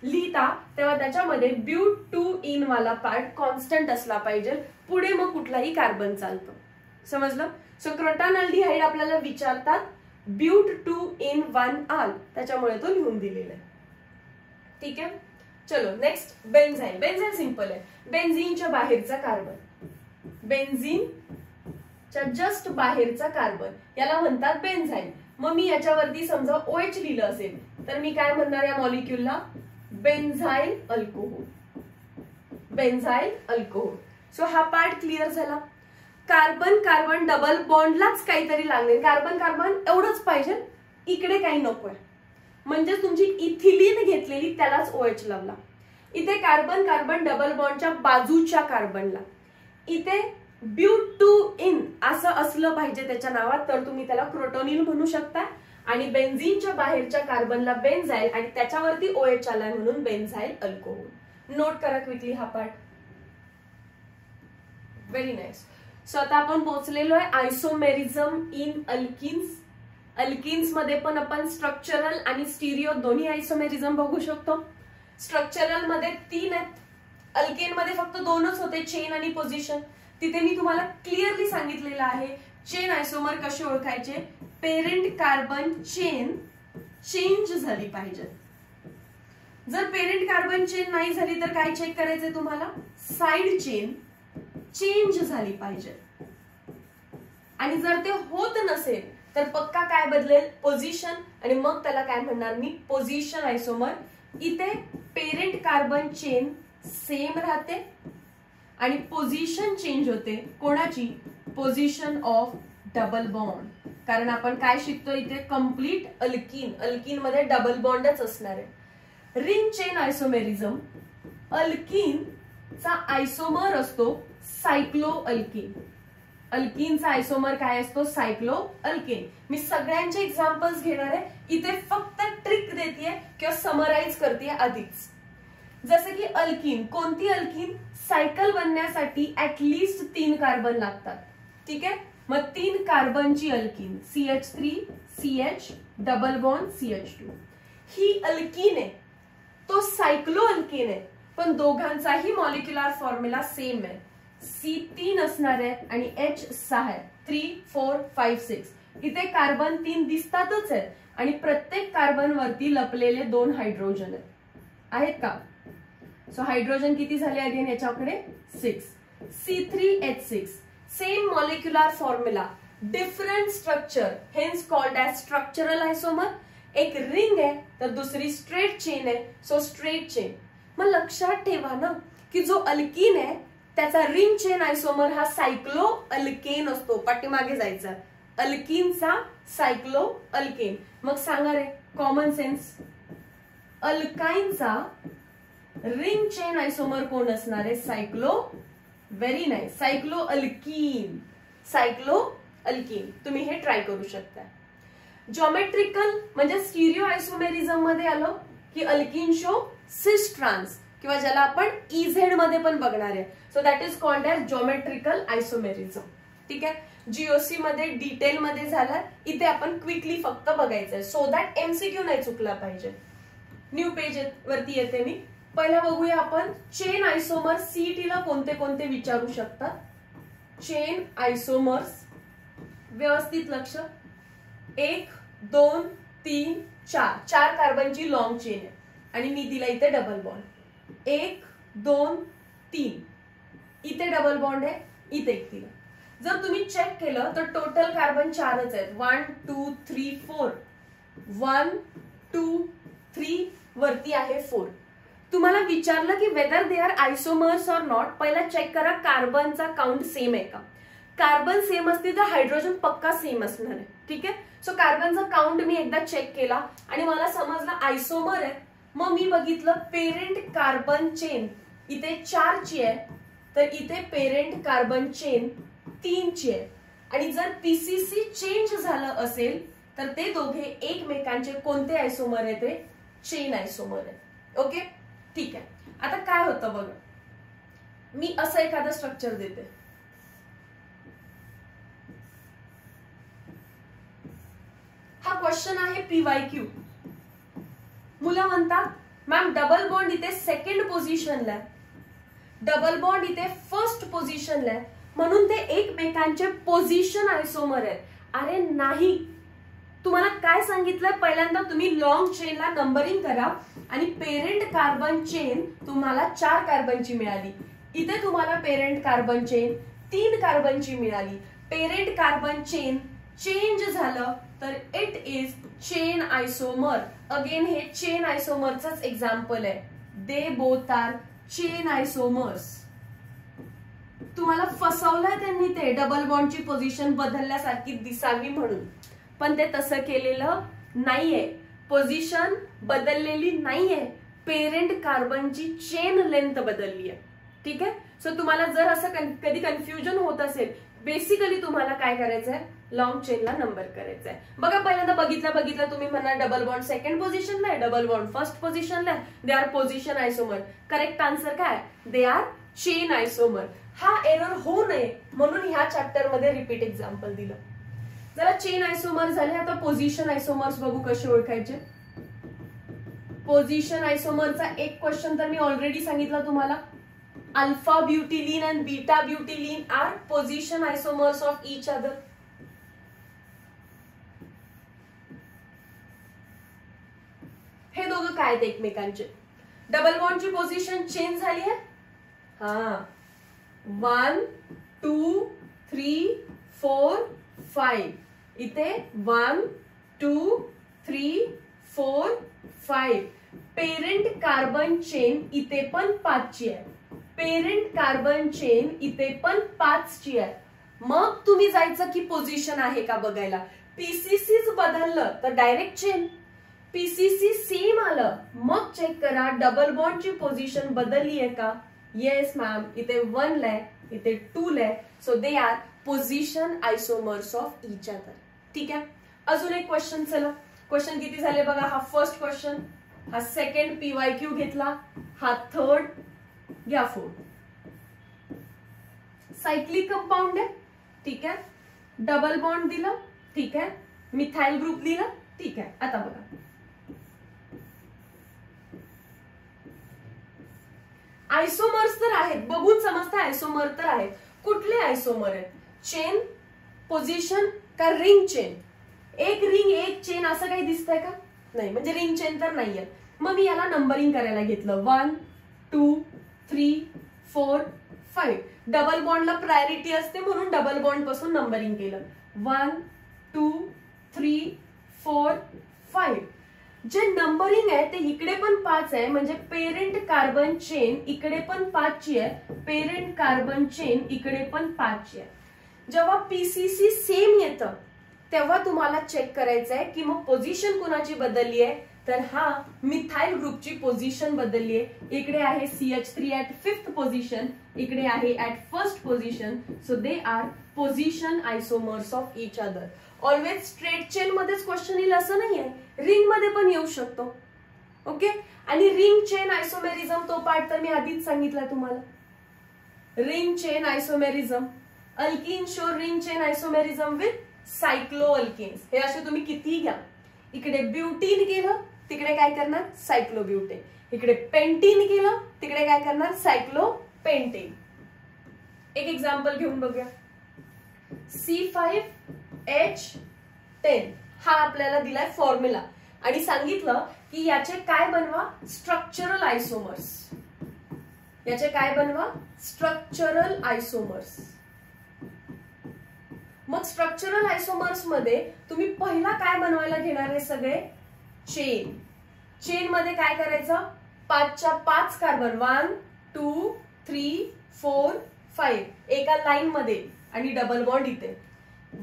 लिहिता तेव्हा त्याच्यामध्ये ब्यूट 2 इन वाला पार्ट कॉन्स्टंट असला पाहिजे. पुढे मग कुठलाही कार्बन चालतो. समजलं? सो क्रोटॉन अल्डिहाइड आपल्याला विचारतात ब्यूट 2 इन 1 आल, त्याच्यामुळे तो लिहून दिलेला आहे. ठीक आहे. चलो नेक्स्ट बेन्झाईन. बेन्झाईन सिंपल आहे. बेन्झीनच्या बाहेरचा कार्बन, बेन्झीनच्या जस्ट बाहेरचा कार्बन याला म्हणतात बेन्झाईन. मग मी याच्यावरती समजा OH लिहिलं असेल तर मी काय म्हणणार या मॉलिक्यूलला? बेन्झाइल अल्कोहोल. बेन्झाइल अल्कोहोल. सो हा पार्ट क्लिअर झाला. कार्बन कार्बन डबल बॉन्डलाच काहीतरी लागले, कार्बन कार्बन एवढंच पाहिजे, इकडे काही नकोय. म्हणजे तुमची इथिलीन घेतलेली त्यालाच OH लावला. इथे कार्बन कार्बन डबल बॉन्डच्या बाजूच्या कार्बनला इथे ब्यूट 2 इन असं असलं पाहिजे त्याच्या नावात, तर तुम्ही त्याला क्रोटोनिल म्हणू शकता. आणि बेन्झीनच्या बाहेरच्या कार्बनला बेन्झाइल आणि त्याच्यावरती OH आलाय म्हणून बेन्झाइल अल्कोहोल. नोट करा क्विकली हा पार्ट. Very nice. सो आता आपण पोहोचलेलो आहे आयसोमेरिझम इन अल्किन्स. अल्किन्स मध्ये पण आपण स्ट्रक्चरल आणि स्टिरिओ दोन्ही आयसोमेरिझम बघू शकतो. स्ट्रक्चरल मध्ये 3 आहेत, अल्केन मध्ये फक्त 2च होते, चेन आणि पोझिशन. तिथे मी तुम्हाला क्लिअरली सांगितलेलं आहे चेन आयसोमर कसे ओळखायचे. पेरेंट कार्बन चेन चेंज झाली पाहिजे. जर पेरेंट कार्बन चेन नाही झाली तर काय चेक करायचंय तुम्हाला, साइड चेन चेंज झाली पाहिजे. आणि जर ते होत नसेल तर पक्का काय बदलेल, पोझिशन. आणि मग त्याला काय म्हणणार मी, पोझिशन आयसोमर. इथे पेरेंट कार्बन चेन सेम राहते आणि पोझिशन चेंज होते. कोणाची, पोझिशन ऑफ डबल बॉन्ड. कारण आपण काय शिकतो इथे, कम्प्लीट अल्कीन. अल्कीन मध्ये डबल बॉन्डच असणार आहे. रिंग चेन आयसोमेरिझम, अल्कीन चा आयसोमर असतो सायक्लो अल्कीन. अल्कीनचा आयसोमर काय असतो, सायक्लो अल्कीन. मी सगळ्यांचे एक्झाम्पल्स घेणार आहे इथे, फक्त ट्रिक देतेय किंवा समराइज करते आधीच. जसं की अल्कीन, कोणती अल्कीन, सायकल बनण्यासाठी ऍटलिस्ट 3 कार्बन लागतात. ठीक आहे, मग 3 कार्बनची alkene, CH3 CH double bond CH2. ही अल्कीन आहे, तो सायक्लो अल्कीन आहे, पण दोघांचाही मॉलिक्युलर फॉर्म्युला सेम आहे. C3 असणार आहे आणि H6 आहे. 3 4 5 6 इथे कार्बन 3 दिसतातच आहेत आणि प्रत्येक कार्बन वरती लपलेले 2 हायड्रोजन आहेत का. सो हायड्रोजन किती झाले अगेन याच्याकडे, 6. C3H6 same molecular formula, different structure, hence called as structural isomer. एक रिंग आहे तर दुसरी स्ट्रेट चेन आहे, सो स्ट्रेट चेन. मग लक्षात ठेवा ना की जो अल्कीन आहे त्याचा रिंग चेन आयसोमर हा सायक्लो अल्केन असतो. पाठीमागे जायचं, अल्कीनचा सायक्लो अल्केन. मग सांगा रे, कॉमन सेन्स, अल्काइनचा रिंग चेन आयसोमर कोण असणार आहे, cyclo. Very nice, cyclo alkene. Cyclo alkene तुम्ही हे ट्राय करू शकता. जॉमेट्रिकल म्हणजे स्टिरिओ आयसोमेरिझम मध्ये आलो की अल्कीन शो सिस ट्रान्स, किंवा ज्याला आपण EZ मध्ये पण बघणार आहे. So that is called as geometrical isomerism. ठीक आहे, GOC मध्ये डिटेल मध्ये झालं, इथे आपण क्विकली फक्त बघायचंय सो दॅट MCQ नाही चुकला पाहिजे. न्यू पेज वरती येते मी. पहिला बघूया आपण चेन आयसोमर. CET ला कोणते कोणते विचारू शकतात. चेन आयसोमर्स व्यवस्थित लक्ष, 1 2 3 4 4 कार्बनची लॉंग चेन आहे आणि मी दिला इथे डबल बॉन्ड. 1 2 3 इथे डबल बॉन्ड आहे, इथे एक दिला. जर तुम्ही चेक केलं तर टोटल कार्बन 4च आहेत. 1 2 3 4 1 2 3 वरती आहे 4. तुम्हाला विचारलं की whether they are आयसोमर्स or not, पहिला चेक करा कार्बनचा काउंट सेम आहे का. कार्बन सेम असतील तर हायड्रोजन पक्का सेम असणार आहे. ठीक आहे, सो कार्बनचा काउंट मी एकदा चेक केला आणि मला समजलं आयसोमर आहे. मग मी बघितलं पेरेंट कार्बन चेन इथे 4 ची आहे, तर इथे पेरेंट कार्बन चेन 3 ची आहे. आणि जर PCC चेंज झालं असेल तर ते दोघे एकमेकांचे कोणते आयसोमर आहे, ते चेन आयसोमर आहे. ओके, ठीक आहे. आता काय होतं बघा, मी असं एखादं स्ट्रक्चर देते. हा क्वेश्चन आहे PYQ. मुलं म्हणतात मॅम डबल बॉन्ड इथे सेकंड पोझिशनला आहे, डबल बॉन्ड इथे फर्स्ट पोझिशनला आहे, म्हणून ते एकमेकांचे पोझिशन आयसोमर आहेत. अरे नाही, तुम्हाला काय सांगितलं, पहिल्यांदा तुम्ही लॉंग चेनला नंबरिंग करा आणि पेरेंट कार्बन चेन तुम्हाला 4 कार्बनची मिळाली. इथे तुम्हाला पेरेंट कार्बन चेन 3 कार्बनची मिळाली. पेरेंट कार्बन चेन चेंज झालं तर it is chain isomer. Again हे चेन आयसोमरचंच एक्झाम्पल आहे. They both are chain isomers. तुम्हाला फसवलंय त्यांनी ते डबल बॉन्डची पोझिशन बदलल्यासारखी दिसावी म्हणून, पण ते तसं केलेलं नाहीये. पोझिशन बदललेली नाहीये, पेरेंट कार्बनची चेन लेंथ बदलली आहे. ठीक आहे, सो तुम्हाला जर असं कधी कन्फ्युजन होत असेल, बेसिकली तुम्हाला काय करायचंय, लॉंग चेनला नंबर करायचा आहे. बघा पहिल्यांदा बघितलं तुम्ही म्हणा डबल बॉन्ड सेकंड पोझिशनला आहे, डबल बॉन्ड फर्स्ट पोझिशनला आहे, they are position isomer. Correct answer काय, दे आर चेन आयसोमर. हा एरर होऊ नये म्हणून ह्या चॅप्टर मध्ये रिपीट एक्झाम्पल दिलं. जरा चेन आयसोमर झाले, आता पोझिशन आयसोमर्स बघू कसे ओळखायचे. पोझिशन आयसोमरचा एक क्वेश्चन तर मी ऑलरेडी सांगितलं तुम्हाला. alpha butylene and beta butylene are position isomers of each other. हे दोघं काय आहेत एकमेकांचे? डबल बॉन्डची पोझिशन चेंज झाली आहे. हा 1 2 3 4 5 इथे 1 2 3 4 5. पेरेंट कार्बन चेन इथे पण 5 ची आहे. पेरेंट कार्बन चेन इथे पण 5 ची आहे. मग तुम्ही जायचं की पोझिशन आहे का बघायला. पीसीसीच बदललं तर डायरेक्ट चेन. पीसीसी सेम आलं मग चेक करा डबल बॉन्डची पोझिशन बदलली आहे का. येस मॅम, इथे 1 लाय इथे 2 lie. So they are position isomers of each other. ठीक आहे. अजून एक क्वेश्चन. चला क्वेश्चन किती झाले बघा. हा फर्स्ट क्वेश्चन, हा सेकंड PYQ घेतला, हा थर्ड घ्या 4. सायक्लिक कंपाऊंड आहे. ठीक आहे. डबल बॉन्ड दिलं. ठीक आहे. मिथाइल ग्रुप दिला. ठीक आहे. आता बघा आयसोमर्स तर आहेत, बघून समजतं आयसोमर तर आहेत. कुठले आयसोमर आहेत? चेन, पोझिशन का रिंग चेन? एक रिंग एक चेन असं काही दिसतंय का? नाही, म्हणजे रिंग चेन तर नाहीये. मग मी याला नंबरिंग करायला घेतलं 1 2 3 4 5. डबल बॉन्डला प्रायोरिटी असते म्हणून डबल बॉन्ड पासून नंबरिंग केलं. 1 2 3 4 5. जे नंबरिंग आहे ते इकडे पण 5 आहे, म्हणजे पेरेंट कार्बन चेन इकडे पण 5 ची आहे, पेरेंट कार्बन चेन इकडे पण 5 ची आहे. जेव्हा पीसीसी सेम येतं तेव्हा तुम्हाला चेक करायचं आहे की मग पोझिशन कोणाची बदलली आहे. तर हा मिथाइल ग्रुपची पोझिशन बदलली आहे. इकडे आहे CH3 ऍट 5th पोझिशन, इकडे आहे at 1st position. So they are position isomers of each other. Always straight chain मध्येच क्वेश्चन येईल असं नाहीये, रिंग मध्ये पण येऊ शकतो. ओके. आणि रिंग चेन आयसोमेरिझम तो पार्ट तर मी आधीच सांगितला तुम्हाला. Ring chain isomerism, alkene show ring chain isomerism with cycloalkanes. हे असे तुम्ही किती घ्या. इकडे ब्युटीन केलं तिकडे काय करणार सायक्लोब्युटेन, इकडे पेंटीन केलं तिकडे काय करणार सायक्लोपेंटेन. एक एक्झाम्पल घेऊन बघूया. C5H10 हा आपल्याला दिलाय फॉर्म्युला आणि सांगितलं की याचे काय बनवा स्ट्रक्चरल आयसोमर्स. याचे काय बनवा स्ट्रक्चरल आयसोमर्स. मग स्ट्रक्चरल आयसोमर्स मध्ये तुम्ही पहिला काय बनवायला घेणार आहे सगळे चेन. चेन मध्ये काय करायचं 5च्या 5 कार्बन 1 2 3 4 5 एका लाईन मध्ये आणि डबल बॉन्ड इथे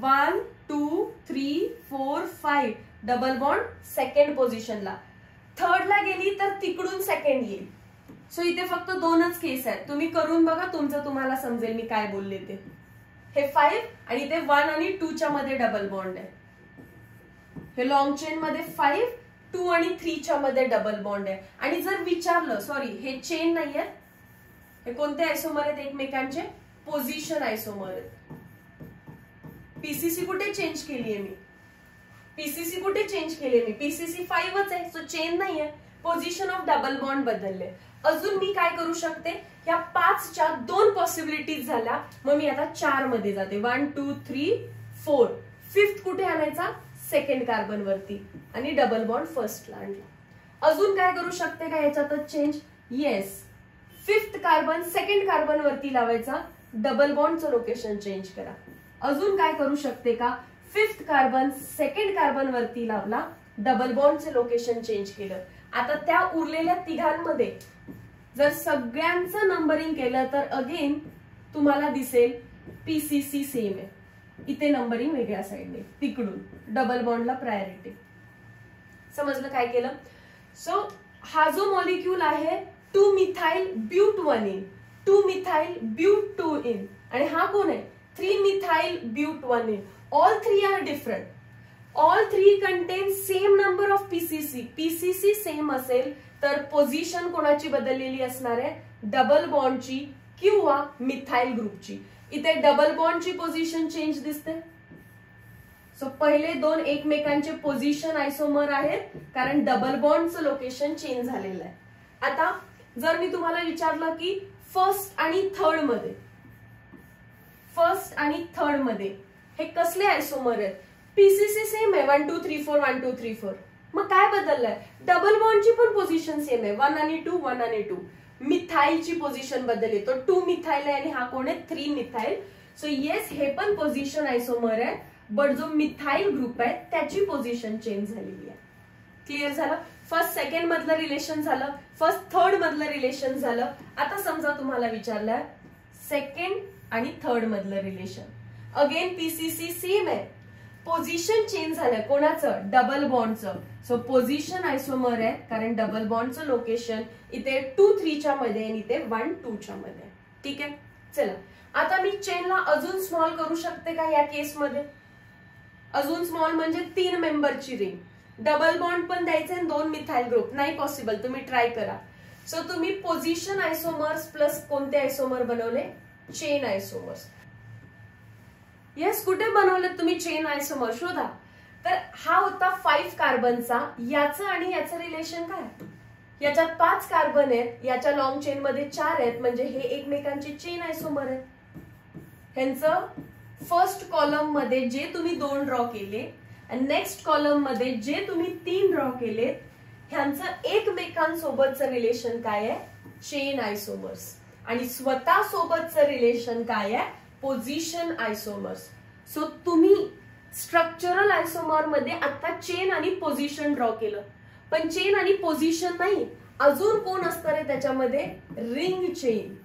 1 2 3 4 5 डबल बॉन्ड सेकंड पोझिशनला. थर्डला गेली तर तिकडून सेकंड येईल. सो इथे फक्त 2च केस आहेत. तुम्ही करून बघा, तुमचं तुम्हाला समजेल मी काय बोलले ते. हे 5 आणि ते 1 आणि 2च्या मध्ये डबल बॉन्ड आहे. हे लॉंग चेन मध्ये 5 2 आणि 3च्या मध्ये डबल बॉन्ड आहे. आणि जर विचारलं सॉरी हे चेन नाहीये, हे कोणते आयसोमर आहेत एकमेकांचे पोझिशन आयसोमर आहेत. पीसीसी कुठे चेंज केली आहे मी, पीसीसी कुठे चेंज केली मी, पीसीसी 5च आहे. सो चेन नाहीये, पोझिशन ऑफ डबल बॉन्ड बदलले. अजून मी काय करू शकते, या 5च्या 2 पॉसिबिलिटीज झाल्या. मग मी आता 4 मध्ये जाते 1 2 3 4. 5th कुठे आणायचा सेकंड कार्बन वरती आणि डबल बॉन्ड फर्स्टला आणला. अजून काय करू शकते का याच्यातच change. Yes, 5th carbon second carbon वरती लावायचा, डबल बॉन्डचं लोकेशन चेंज करा. अजून काय करू शकते का 5th कार्बन सेकंड कार्बन वरती लावला, डबल बॉन्डचे लोकेशन चेंज केलं. आता त्या उरलेल्या तिघांमध्ये जर सगळ्यांचं नंबरिंग केलं तर अगेन तुम्हाला दिसेल पीसीसी सेम आहे. इथे नंबरिंग वेगळ्या साईडने, तिकडून डबल बॉन्डला प्रायोरिटी. समजलं काय केलं. सो हा जो मॉलिक्यूल आहे 2 methyl but 1 ene, 2 methyl but 2 ene, आणि हा कोण आहे 3 methyl but 1 ene. All 3 are different. All 3 contain same number of PCC. PCC same असेल तर पोझिशन कोणाची बदललेली असणार आहे डबल बॉन्डची किंवा मिथाइल ग्रुपची. इथे डबल बॉन्डची पोझिशन चेंज दिसते. सो पहिले 2 एकमेकांचे पोझिशन आयसोमर आहेत कारण डबल बॉन्डचं लोकेशन चेंज झालेलं आहे. आता जर मी तुम्हाला विचारलं की फर्स्ट आणि थर्ड मध्ये हे कसले आयसोमर आहेत, पीसीसी सेम आहे 1 2 3 4 1 2 3 4, मग काय बदललंय, डबल बॉन्डची पण पोझिशन सेम आहे 1 आणि 2 1 आणि 2, मिथाईलची पोझिशन बदलली, तो 2 मिथाईल आहे आणि हा कोण आहे 3 मिथाईल. सो येस हे पण पोझिशन आयसोमर आहे, बट जो मिथाईल ग्रुप आहे त्याची पोझिशन चेंज झालेली आहे. क्लिअर झालं. फर्स्ट सेकंड मधलं रिलेशन झालं, फर्स्ट थर्ड मधलं रिलेशन झालं. आता समजा तुम्हाला विचारलंय सेकंड आणि थर्ड मधलं रिलेशन, अगेन पीसीसी सेम आहे, पोझिशन चेंज झालंय कोणाचं, डबल बॉन्डचं. सो पोझिशन आयसोमर आहे कारण डबल बॉन्डचं लोकेशन इथे 2 3 च्या मध्ये आणि इथे 1 2 च्या मध्ये. ठीक आहे. चला आता मी चेनला अजून स्मॉल करू शकते का या केसमध्ये, अजून स्मॉल म्हणजे 3 मेंबरची रिंग, डबल बॉन्ड पण द्यायचे आणि 2 मिथाईल ग्रुप, नाही पॉसिबल, तुम्ही ट्राय करा. सो तुम्ही पोझिशन आयसोमर्स प्लस कोणते आयसोमर बनवले, चेन आयसोमर्स. येस, कुठे बनवले तुम्ही चेन आयसोमर, शोधा. तर हा होता 5 कार्बनचा, याचं आणि याचं रिलेशन काय, याच्यात 5 कार्बन आहेत, याच्या लॉंग चेन मध्ये 4 आहेत, म्हणजे हे एकमेकांचे चेन आयसोमर आहेत. ह्यांचं फर्स्ट कॉलम मध्ये जे तुम्ही 2 ड्रॉ केले आणि नेक्स्ट कॉलम मध्ये जे तुम्ही 3 ड्रॉ केले, ह्यांचं एकमेकांसोबतचं रिलेशन काय आहे, चेन आयसोमर्स. आणि स्वतः सोबतचं रिलेशन काय आहे, पोझिशन आयसोमर्स. सो तुम्ही स्ट्रक्चरल आयसोमर मध्ये आता चेन आणि पोझिशन ड्रॉ केलं, पण चेन आणि पोझिशन नाही, अजून कोण असतं रे त्याच्यामध्ये, रिंग चेन.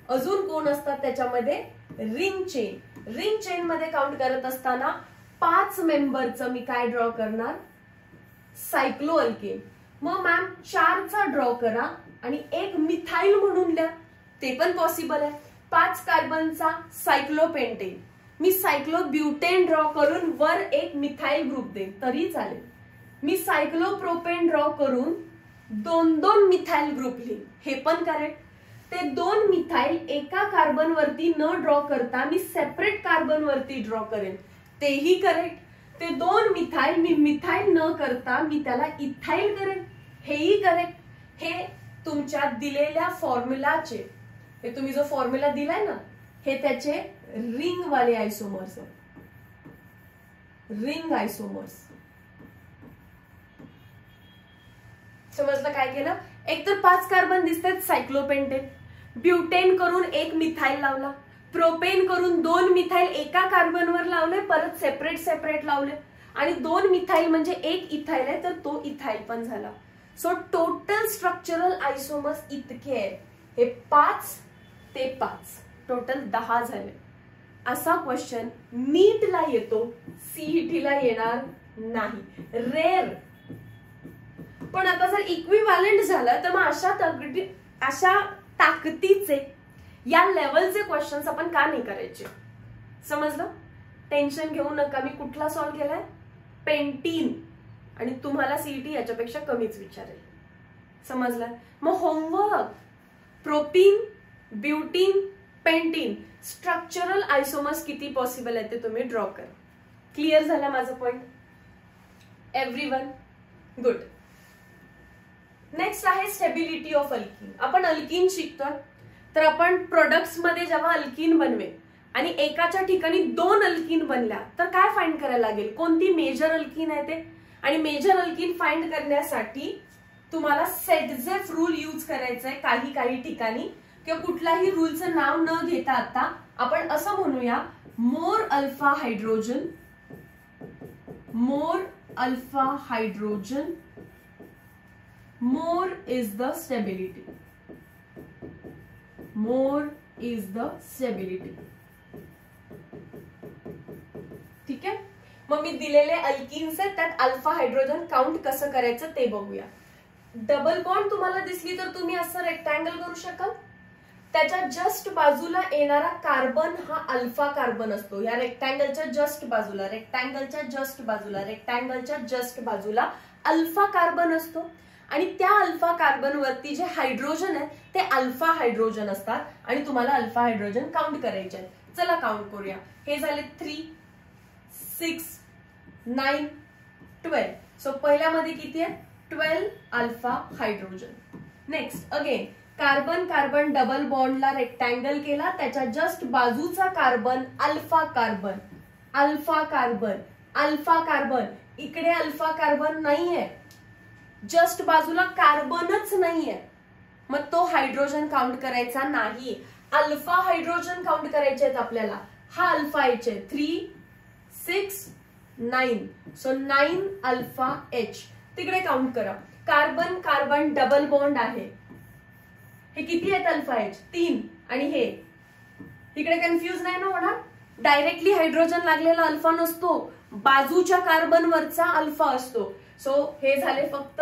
अजून कोण असतात त्याच्यामध्ये, रिंग चेन. रिंग चेन मध्ये काउंट करत असताना 5 मेंबरचं मी काय ड्रॉ करणार, सायक्लो अल्केन. मग मॅम 4चा ड्रॉ करा आणि एक मिथाईल म्हणून द्या, ते पण पॉसिबल आहे. 5 कार्बनचा सायक्लोपेंटेन, मी सायक्लोब्युटेन ड्रॉ करून वर एक मिथाईल ग्रुप देईन तरी चालेल. मी सायक्लोप्रोपेन ड्रॉ करून 2 मिथाईल ग्रुप लिहीन, हे पण करेक्ट. ते 2 मिथाईल एका कार्बन वरती न ड्रॉ करता मी सेपरेट कार्बन वरती ड्रॉ करेन, तेही करेक्ट. ते 2 मिथाईल मी मिथाईल न करता मी त्याला इथाईल करेन, हेही करेक्ट. हे तुमच्या दिलेल्या फॉर्म्युलाचे, हे तुम्ही जो फॉर्म्युला दिलाय ना, हे त्याचे रिंग वाले आयसोमर्स आहेत, रिंग आयसोमर्स. समजलं काय केलं, एक तर 5 कार्बन दिसतात सायक्लोपेंटेन, ब्युटेन करून एक मिथाईल लावला, प्रोपेन करून 2 मिथाईल एका कार्बनवर लावले, परत सेपरेट सेपरेट लावले, आणि 2 मिथाईल म्हणजे एक इथाईल आहे तर तो इथाईल पण झाला. सो टोटल स्ट्रक्चरल आयसोमर्स इतके आहेत, हे 5 ते 5 टोटल 10 झाले. असा क्वेश्चन नीटला येतो, सीईटीला येणार नाही, रेअर. पण आता जर इक्विव्हॅलंट झालं तर मग अशा ताकदीचे या लेवलचे क्वेश्चन्स आपण का नाही करायचे. समजलं, टेन्शन घेऊ नका. मी कुठला सॉल्व्ह केलाय, पेंटीन, आणि तुम्हाला सीईटी याच्यापेक्षा कमीच विचारेल. समजलं. मग homework, propene, butene, pentene, structural isomers किती पॉसिबल आहे ते तुम्ही ड्रॉ करा. क्लिअर झाला माझा पॉइंट, एव्हरीवन? गुड. नेक्स्ट आहे स्टेबिलिटी ऑफ अल्कीन. आपण अल्कीन शिकतोय, तर आपण प्रोडक्ट्स मध्ये जेव्हा अल्कीन बनवेल आणि एकाच्या ठिकाणी 2 अल्कीन बनल्या तर काय फाइंड करायला लागेल, कोणती मेजर अल्कीन आहे ते. आणि मेजर अल्कीन फाइंड करण्यासाठी तुम्हाला सेटझेफ रूल यूज करायचा आहे काही ठिकाणी, किंवा कुठल्याही रूलचं नाव न घेता आता आपण असं म्हणूया, more alpha hydrogen, more alpha hydrogen, more is the stability, more is the stability. ठीक आहे. मग मी दिलेले अल्कीन्स आहेत त्यात अल्फा हायड्रोजन काउंट कसं करायचं ते बघूया. डबल बॉन्ड तुम्हाला दिसली तर तुम्ही असं रेक्टँगल करू शकाल, त्याच्या जस्ट बाजूला येणारा कार्बन हा अल्फा कार्बन असतो. या रेक्टँगलच्या जस्ट बाजूला, रेक्टँगलच्या जस्ट बाजूला, रेक्टँगलच्या जस्ट बाजूला अल्फा कार्बन असतो, आणि त्या अल्फा कार्बन वरती जे हायड्रोजन आहे ते अल्फा हायड्रोजन असतात, आणि तुम्हाला अल्फा हायड्रोजन काउंट करायचे आहेत. चला काउंट करूया. हे झाले 3 6 9 12. सो पहिल्यामध्ये किती आहे, 12 alpha hydrogen. Next again carbon carbon डबल बॉन्डला रेक्टँगल केला, त्याच्या जस्ट बाजूचा carbon alpha carbon, alpha carbon, alpha carbon. इकडे अल्फा कार्बन नाहीये, जस्ट बाजूला कार्बनच नाहीये, मग तो हायड्रोजन काउंट करायचा नाही. अल्फा हायड्रोजन काउंट करायचे आहेत आपल्याला. हा अल्फा एच आहे, 3, 6, 9. So 9 alpha H. तिकडे काउंट करा. कार्बन कार्बन डबल बॉन्ड आहे, हे किती आहेत अल्फा एच? 3. आणि हे तिकडे कन्फ्यूज नाही ना होणार. डायरेक्टली हायड्रोजन लागलेला अल्फा नसतो, बाजूच्या कार्बन वरचा अल्फा असतो. सो हे झाले फक्त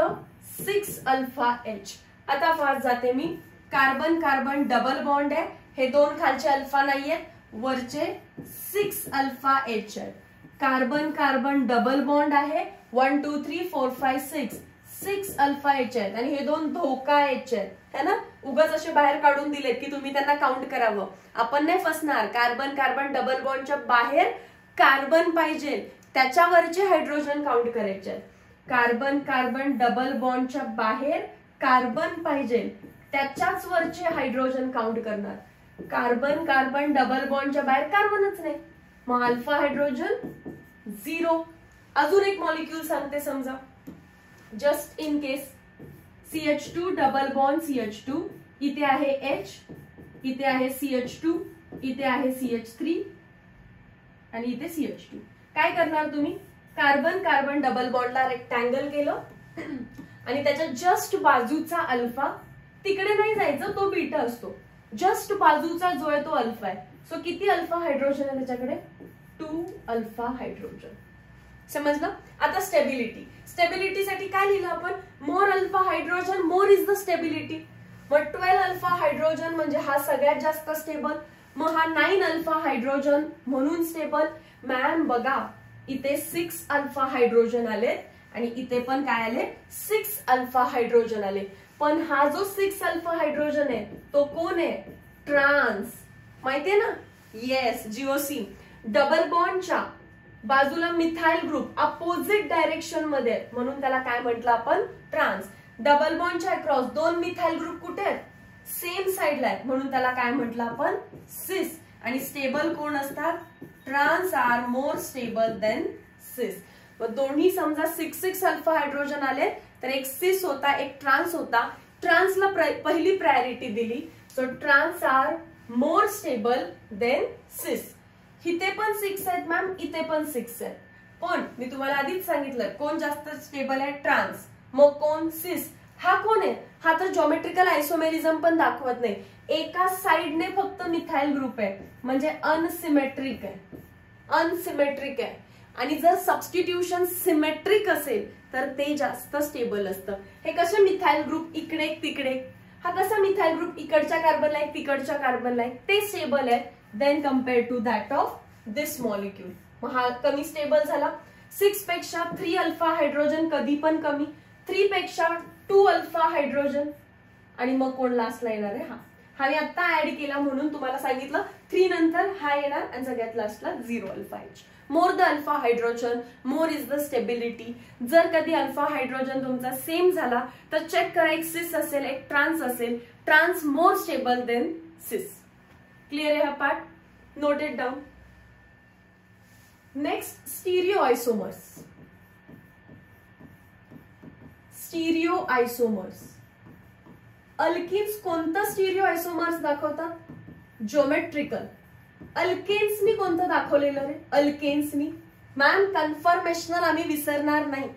6 अल्फा एच. आता फास्ट जाते मी. कार्बन कार्बन डबल बॉन्ड आहे, हे 2 खालचे अल्फा नाहीयेत, वरचे 6 अल्फा एच आहेत. कार्बन कार्बन डबल बॉन्ड आहे, 1 2 3 4 5 6, 6 अल्फा एच आहेत. आणि हे 2 धोका एच आहेत, है ना. उगाच असे बाहेर काढून दिलेत की तुम्ही त्यांना काउंट करावं. आपण नाही फसणार. कार्बन कार्बन डबल बॉन्डच्या बाहेर कार्बन पाहिजे, त्याच्यावरचे हायड्रोजन काउंट करायचे. कार्बन कार्बन डबल बॉन्डच्या बाहेर कार्बन पाहिजे, त्याच्याच वरचे हायड्रोजन काउंट करणार. कार्बन कार्बन डबल बॉन्डच्या बाहेर कार्बनच नाही, मग अल्फा हायड्रोजन 0. अजून एक मॉलिक्यूल सांगते समजा, just in case. CH2 double bond CH2, इथे आहे H, इथे आहे CH2, इथे आहे CH3 आणि इथे CH2. काय करणार तुम्ही? कार्बन कार्बन डबल बॉन्डला रेक्टँगल केलं आणि त्याच्या जस्ट बाजूचा अल्फा, तिकडे नाही जायचं, तो बीटा असतो. जस्ट बाजूचा जो आहे तो अल्फा आहे. सो किती अल्फा हायड्रोजन आहे त्याच्याकडे? 2 अल्फा हायड्रोजन. समजलं? आता स्टेबिलिटी. स्टेबिलिटीसाठी काय लिहिलं आपण? More alpha hydrogen more is the stability. मग 12 अल्फा हायड्रोजन म्हणजे हा सगळ्यात जास्त स्टेबल. मग हा 9 अल्फा हायड्रोजन म्हणून स्टेबल. मॅम बघा, इथे 6 अल्फा हायड्रोजन आले आणि इथे पण काय आले? 6 अल्फा हायड्रोजन आले. पण हा जो 6 अल्फा हायड्रोजन आहे तो कोण आहे? ट्रान्स. माहितीये ना? Yes, GOC. डबल बॉन्डच्या बाजूला मिथाइल ग्रुप अपोजिट डायरेक्शन मध्ये, म्हणून त्याला काय म्हटलं आपण? ट्रान्स. डबल बॉन्डच्या अक्रॉस 2 मिथाइल ग्रुप कुठे आहेत? सेम साइडला आहेत, म्हणून त्याला काय म्हटलं आपण? सिस. आणि स्टेबल कोण असतात? Trans are more stable than cis. मग दोन्ही समजा 6 अल्फा हायड्रोजन आले तर एक सिस होता, एक ट्रान्स होता. ट्रान्सला पहिली प्रायोरिटी दिली. So trans are more stable than cis. इथे पण 6 आहेत मॅम, इथे पण 6 आहेत. पण मी तुम्हाला आधीच सांगितलं कोण जास्त स्टेबल आहे? ट्रान्स. मग कोण? सिस. हा कोण आहे? हा तर जॉमेट्रिकल आयसोमेरिझम पण दाखवत नाही, एका साइडने फक्त मिथाइल ग्रुप आहे, म्हणजे अनसिमेट्रिक आहे. अनसिमेट्रिक आहे. आणि जर सबस्टिट्यूशन सिमेट्रिक असेल तर ते जास्त स्टेबल असतं. हे कसे मिथाइल ग्रुप इकडे तिकडे, हा कसा मिथाइल ग्रुप इकडच्या कार्बनला एक तिकडच्या कार्बनला एक, ते स्टेबल आहे than compare to that of this molecule. मग हा कमी स्टेबल झाला. 6 पेक्षा 3 अल्फा हायड्रोजन कधी पण कमी, 3 पेक्षा 2 अल्फा हायड्रोजन. आणि मग कोण लास्टला येणार आहे? हा मी आता ऍड केला म्हणून तुम्हाला सांगितलं. 3 नंतर हा येणार आणि सगळ्यात लास्टला 0 alpha H. More the alpha hydrogen more is the stability. जर कधी अल्फा हायड्रोजन तुमचा सेम झाला तर चेक करा, एक सिस असेल एक ट्रान्स असेल. Trans more stable than cis. Clear आहे हा part? Note it down. Next, stereo isomers. Stereo isomers. Alkenes कोणतं स्टिरिओ आयसोमर्स दाखवतात? ज्योमेट्रिकल. अल्केन्सनी कोणतं दाखवलेलं रे? अल्केन्सनी. मॅम कन्फर्मेशनल आम्ही विसरणार नाही.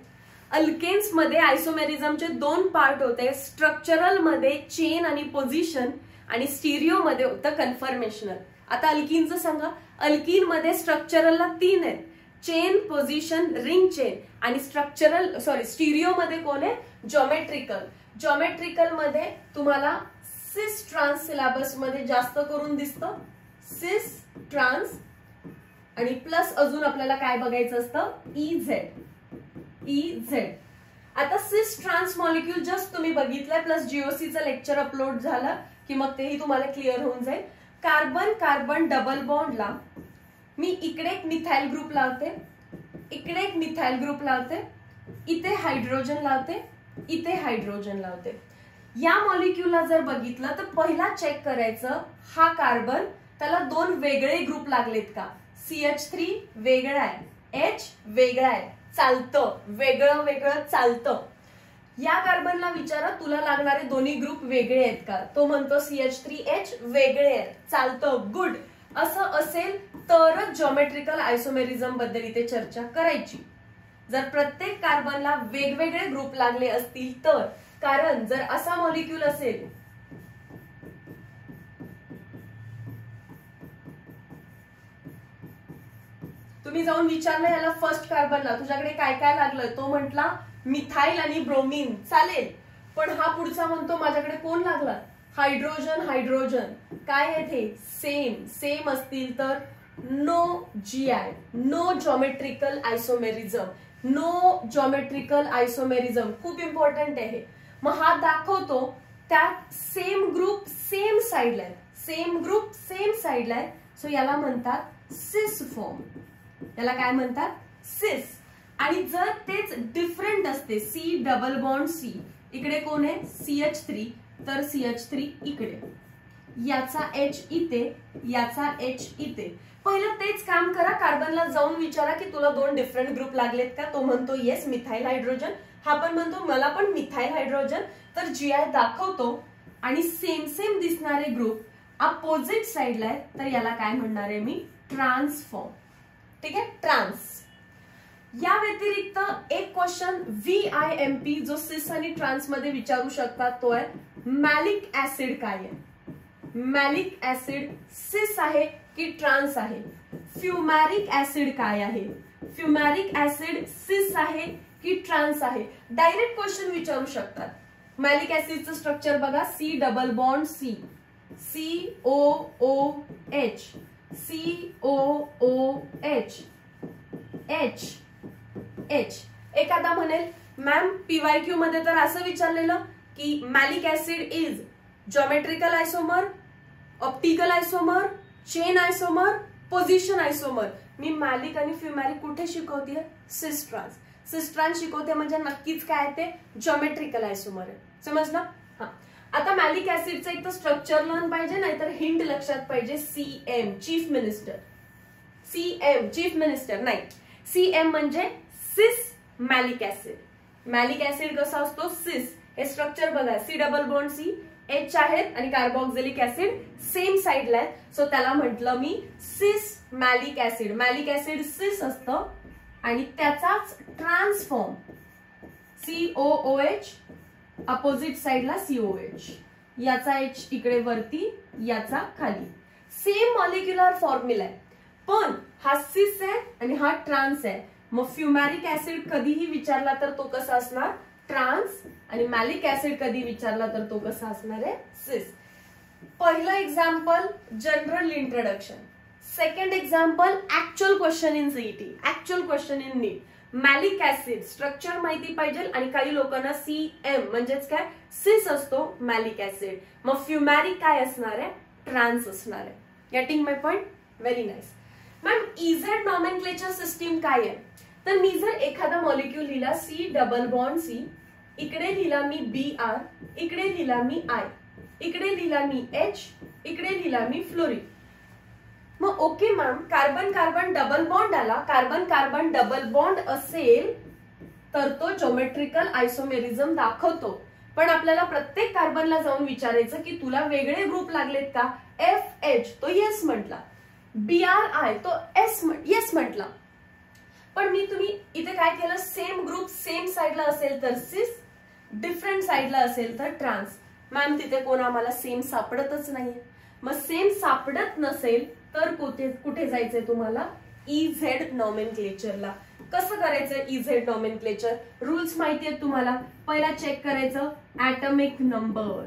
अल्केन्स मध्ये आयसोमेरिझमचे 2 पार्ट होते. स्ट्रक्चरल मध्ये चेन आणि पोझिशन, आणि स्टिरिओ मध्ये होतं कन्फर्मेशनल. आता अल्किनचं सांगा. अल्किन मध्ये स्ट्रक्चरलला 3 आहेत, चेन, पोझिशन, रिंग चेन. आणि स्टिरिओ मध्ये कोण आहे? ज्योमेट्रिकल. ज्योमेट्रिकल मध्ये तुम्हाला सिस ट्रान्स सिलेबस मध्ये जास्त करून दिसतं. सिस ट्रान्स आणि प्लस अजून आपल्याला काय बघायचं असतं? इझेड. इझेड. आता सिस ट्रान्स मॉलिक्यूल जस्ट तुम्ही बघितलंय, प्लस जीओसीचं लेक्चर अपलोड झालं की मग तेही तुम्हाला क्लिअर होऊन जाईल. कार्बन कार्बन डबल बॉन्डला मी इकडे एक मिथाइल ग्रुप लावते, इकडे एक मिथाइल ग्रुप लावते, इथे हायड्रोजन लावते, इथे हायड्रोजन लावते. या मॉलिक्यूलला जर बघितलं तर पहिला चेक करायचं हा कार्बन त्याला दोन वेगळे ग्रुप लागलेत का. CH3 वेगळा आहे, H वेगळा आहे, चालतं, वेगळं वेगळं चालतं. या कार्बनला विचारा तुला लागणारे दोन्ही ग्रुप वेगळे आहेत का. तो म्हणतो CH3H वेगळे आहेत, चालतं, गुड. असं असेल तरच जॉमेट्रिकल आयसोमेरिझम बद्दल इथे चर्चा करायची. जर प्रत्येक कार्बनला वेगवेगळे ग्रुप लागले असतील तर, कारण जर असा मॉलिक्यूल असेल तुम्ही जाऊन विचारलं याला फर्स्ट कार्बनला तुझ्याकडे काय काय लागलं, तो म्हटला मिथाइल आणि ब्रोमीन, चालेल. पण हा पुढचा म्हणतो माझ्याकडे कोण लागला, हायड्रोजन हायड्रोजन. काय आहे ते, सेम सेम असतील तर no GI, no geometrical isomerism, no geometrical isomerism. खूप इम्पॉर्टंट आहे. मग हा दाखवतो त्यात सेम ग्रुप सेम साइडला आहे, सेम ग्रुप सेम साइडला आहे. सो याला म्हणतात सिस फॉर्म. याला काय म्हणतात, सिस. आणि जर तेच डिफरंट असते, C डबल बॉन्ड C, इकडे कोण आहे CH3, तर CH3 इकडे, याचा H इथे, याचा H इथे. पहिलं तेच काम करा, कार्बनला जाऊन विचारा की तुला दोन डिफरंट ग्रुप लागलेत का. तो म्हणतो येस मिथाइल हायड्रोजन, हा पण म्हणतो मला पण मिथाइल हायड्रोजन. तर GI दाखवतो आणि सेम सेम दिसणारे ग्रुप अपोजिट साइडला आहे, तर याला काय म्हणणार आहे मी, ट्रान्सफॉर्म. ठीक आहे, ट्रान्स. या व्यतिरिक्त एक क्वेश्चन VIMP जो सिस आणि ट्रान्स मध्ये विचारू शकतात तो आहे मॅलिक ऍसिड काय आहे. मॅलिक ऍसिड सिस आहे की ट्रान्स आहे. फ्युमॅरिक ऍसिड काय आहे, फ्युमॅरिक ऍसिड सिस आहे की ट्रान्स आहे. डायरेक्ट क्वेश्चन विचारू शकतात. मॅलिक ऍसिडचं स्ट्रक्चर बघा, C double bond C, COOH, COOH, H, H. एखादा म्हणेल मॅम PYQ मध्ये तर असं विचारलेलं की malic acid is geometrical isomer, optical isomer, chain isomer, position isomer. मी मॅलिक आणि फ्युमॅरिक कुठे शिकवते, सिस ट्रान्स. सिस ट्रान्स शिकवते म्हणजे नक्कीच काय ते जॉमेट्रिकल आयसोमर आहे. समजलं. हा, आता मॅलिक ऍसिडचं एक तर स्ट्रक्चर लर्न पाहिजे, नाहीतर हिंट लक्षात पाहिजे. CM chief minister, CM chief minister नाही, CM म्हणजे सिस मॅलिक ऍसिड. मॅलिक ऍसिड कसा असतो, सिस. हे स्ट्रक्चर बघा, C double bond C, H आहेत आणि कार्बोक्सिलिक ऍसिड सेम साइडला आहे. सो त्याला म्हटलं मी सिस मॅलिक ऍसिड. मॅलिक ऍसिड सिस असतं आणि त्याचाच ट्रान्सफॉर्म COOH, अपोजिट साइडला COH, याचा H इकडे वरती, याचा खाली. सेम मॉलिक्युलर फॉर्म्युला आहे, पण हा सिस आहे आणि हा ट्रान्स आहे. मग फ्युमॅरिक ऍसिड कधीही विचारला तर तो कसा असणार, ट्रान्स. आणि मॅलिक ऍसिड कधी विचारला तर तो कसा असणार आहे, सिस. पहिलं example general introduction. Second example actual question in CET, actual question in NEET. Malic acid structure माहिती पाहिजे आणि काही लोकांना CM म्हणजेच काय, सिस असतो मॅलिक ऍसिड. मग फ्युमॅरिक काय असणार आहे, ट्रान्स असणार आहे. Getting my point, very nice. Ma'am EZ nomenclature system काय आहे, तर मी जर एखादा मॉलिक्यूल लिहिला C डबल बॉन्ड C, इकडे लिहिला मी BR, इकडे लिहिला मी I, इकडे लिहिला मी H, इकडे लिहिला मी फ्लोरीन. मग okay ma'am, carbon carbon double bond आला, कार्बन कार्बन डबल बॉन्ड असेल तर तो जॉमेट्रिकल आयसोमेरिझम दाखवतो. पण आपल्याला प्रत्येक कार्बनला जाऊन विचारायचं की तुला वेगळे ग्रुप लागलेत का. FH तो येस म्हटला, BRI तो येस म्हटला. पण मी तुम्ही इथे काय केलं, सेम ग्रुप सेम साइडला असेल तर सिस, डिफरंट साइडला असेल तर ट्रान्स. मॅम तिथे कोण आम्हाला सेम सापडतच नाहीये. मग सेम सापडत नसेल तर कुठे जायचंय तुम्हाला, EZ नॉमेनक्लेचरला. कसं करायचं EZ नॉमेनक्लेचर, रूल्स माहिती आहेत तुम्हाला. पहिला चेक करायचं ऍटॉमिक नंबर.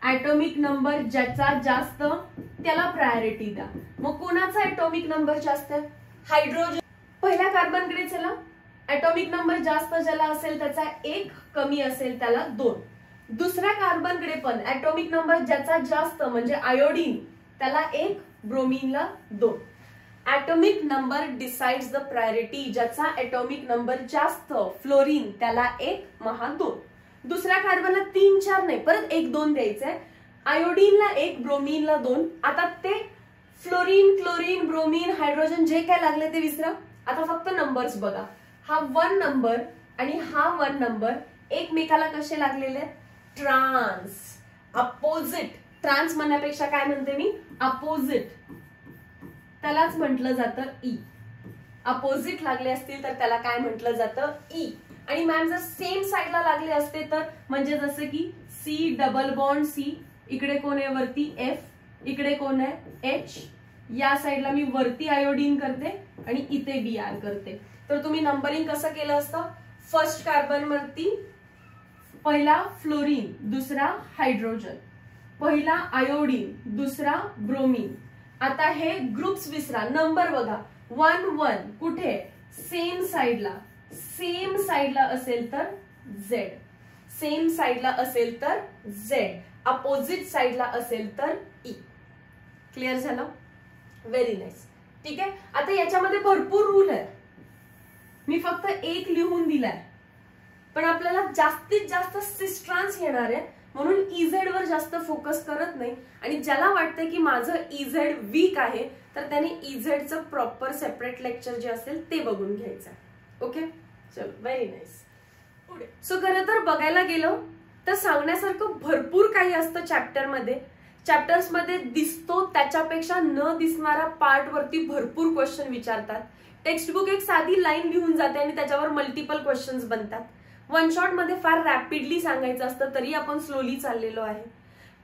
ऍटॉमिक नंबर ज्याचा जास्त त्याला प्रायोरिटी द्या. मग कोणाचा ऍटॉमिक नंबर जास्त आहे, हायड्रोजन. पहिल्या कार्बनकडे चला, ऍटॉमिक नंबर जास्त ज्याला असेल त्याचा 1, कमी असेल त्याला 2. दुसऱ्या कार्बनकडे पण ऍटॉमिक नंबर ज्याचा जास्त म्हणजे आयोडीन त्याला 1, ब्रोमीनला 2. Atomic number decides the priority. ज्याचा ऍटॉमिक नंबर जास्त, फ्लोरीन त्याला 1, महा 2. दुसऱ्या कार्बनला 3 4 नाही, परत 1 2 द्यायचंय. आयोडीनला 1, ब्रोमीनला 2. आता ते फ्लोरीन, क्लोरीन, ब्रोमीन, हायड्रोजन जे काय लागले ते विसरा. आता फक्त नंबर्स बघा. हा 1 नंबर आणि हा 1 नंबर एकमेकाला कसे लागलेले आहेत? Trans, opposite. ट्रान्स म्हणण्यापेक्षा काय म्हणते मी? अपोजिट. त्यालाच म्हटलं जातं ई. अपोजिट लागले असतील तर त्याला काय म्हटलं जातं? ई. आणि मॅम जर सेम साइडला लागले असते तर म्हणजे जसं की सी डबल बॉन्ड सी, इकडे कोण आहे वरती एफ, इकडे कोण आहे एच, या साइडला मी वरती आयोडीन करते आणि इथे बीआर करते. तर तुम्ही नंबरिंग कसं केलं असतं? फर्स्ट कार्बन वरती पहिला फ्लोरीन, दुसरा हायड्रोजन, पहिला आयोडीन, दुसरा ब्रोमीन. आता हे ग्रुप्स विसरा, नंबर बघा. 1 1 कुठे? सेम साइडला. सेम साइडला असेल तर झेड, सेम साइडला असेल तर झेड, अपोजिट साइडला असेल तर ई. क्लिअर झालं? Very nice. ठीक आहे. आता याच्यामध्ये भरपूर रूल आहे, मी फक्त एक लिहून दिलाय, पण आपल्याला जास्तीत जास्त सिस्ट्रान्स येणार आहे म्हणून इझेड वर जास्त फोकस करत नाही. आणि ज्याला वाटतंय की माझं इझेड वीक आहे तर त्याने इझेडचं प्रॉपर सेपरेट लेक्चर जे असेल ते बघून घ्यायचं. ओके, चलो, व्हेरी नाईस. पुढे सो खरं तर बघायला गेलो तर सांगण्यासारखं भरपूर काही असतं चॅप्टरमध्ये. चॅप्टर्स मध्ये दिसतो त्याच्यापेक्षा न दिसणारा पार्ट वरती भरपूर क्वेश्चन विचारतात. टेक्स्टबुक एक साधी लाईन लिहून जाते आणि त्याच्यावर मल्टिपल क्वेश्चन्स बनतात. वन शॉट मध्ये फार रॅपिडली सांगायचं असतं, तरी आपण स्लोली चाललेलो आहे.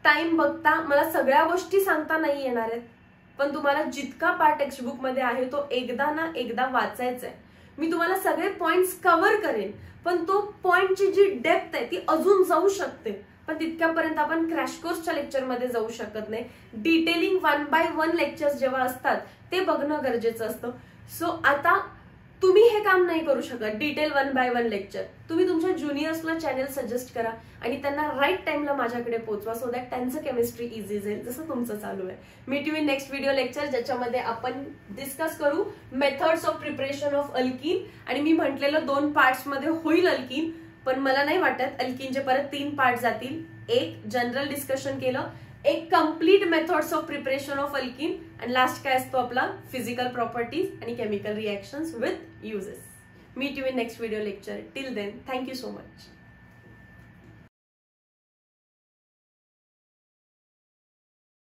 टाइम बघता मला सगळ्या गोष्टी सांगता नाही येणार आहेत, पण तुम्हाला जितका पार्ट टेक्स्टबुक मध्ये आहे तो एकदा ना एकदा वाचायचा आहे. मी तुम्हाला सगळे पॉइंट्स कव्हर करेन, पण तो पॉइंटची जी डेप्थ आहे ती अजून जाऊ शकते, पण तितक्यापर्यंत आपण क्रॅश कोर्सच्या लेक्चरमध्ये जाऊ शकत नाही. डिटेलिंग 1 by 1 लेक्चर्स जेव्हा असतात ते बघणं गरजेचं असतं. सो आता तुम्ही हे काम नाही करू शकत डिटेल 1 by 1 लेक्चर. तुम्ही तुमच्या ज्युनियर्सला चॅनल सजेस्ट करा आणि त्यांना राईट टाइमला माझ्याकडे पोहोचवा, सो दॅट त्यांचं केमिस्ट्री इझी जाईल जसं तुमचं चालू आहे. Meet you in next video lecture, ज्याच्यामध्ये आपण डिस्कस करू methods of preparation of alkene. आणि मी म्हटलेलं 2 पार्ट्स मध्ये होईल अल्कीन, पण मला नाही वाटत अल्कीनचे परत 3 पार्ट जातील. एक जनरल डिस्कशन केलं, एक complete methods of preparation of alkene, आणि लास्ट काय असतो आपला फिजिकल प्रॉपर्टीज आणि chemical reactions with uses. Meet you in next video lecture. Till then, thank you so much.